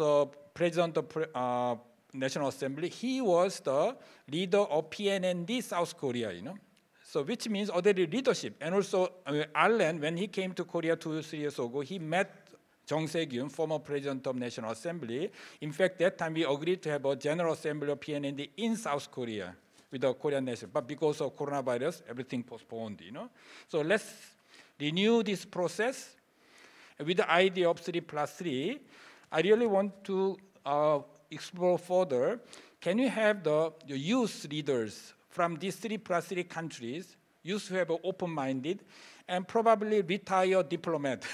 President of National Assembly. He was the leader of PNND South Korea, you know. So which means already leadership. And also Alyn, when he came to Korea 2-3 years ago, he met Jung Se-kyun, former President of National Assembly. In fact, that time we agreed to have a General Assembly of PNND in South Korea with the Korean nation. But because of coronavirus, everything postponed, you know. So let's renew this process. With the idea of 3+3, I really want to explore further. Can you have the youth leaders from these 3+3 countries, youth who have open-minded, and probably retired diplomat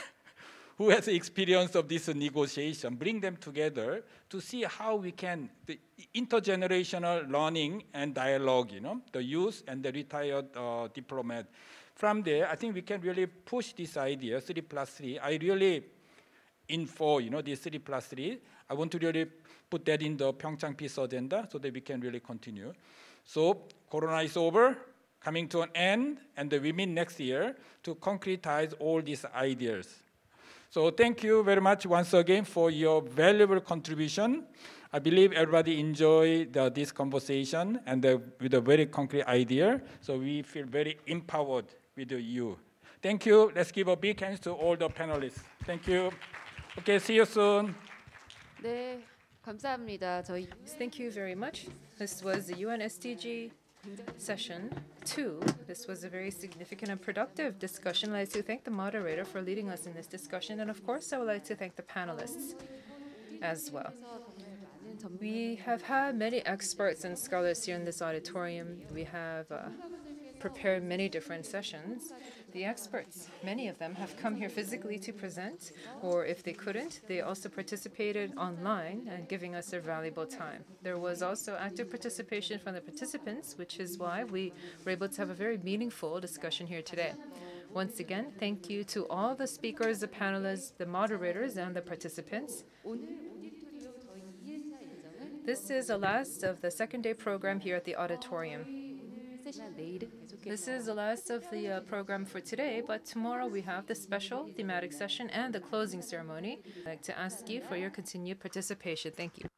who has experience of this negotiation, bring them together to see how we can, the intergenerational learning and dialogue, you know, the youth and the retired diplomat. From there, I think we can really push this idea, 3+3. I really, you know, this 3+3, I want to really put that in the PyeongChang Peace Agenda so that we can really continue. So Corona is over, coming to an end, and we meet next year to concretize all these ideas. So thank you very much once again for your valuable contribution. I believe everybody enjoyed this conversation and with a very concrete idea. So we feel very empowered with you. Thank you. Let's give a big hand to all the panelists. Thank you. Okay, see you soon. 네, 감사합니다. 저희 Thank you very much. This was the UN SDG session 2. This was a very significant and productive discussion. I'd like to thank the moderator for leading us in this discussion. And of course, I would like to thank the panelists as well. We have had many experts and scholars here in this auditorium. We have prepared many different sessions. The experts, many of them, have come here physically to present, or if they couldn't, they also participated online and giving us their valuable time. There was also active participation from the participants, which is why we were able to have a very meaningful discussion here today. Once again, thank you to all the speakers, the panelists, the moderators, and the participants. This is the last of the second-day program here at the auditorium. This is the last of the program for today, but tomorrow we have the special thematic session and the closing ceremony. I'd like to ask you for your continued participation. Thank you.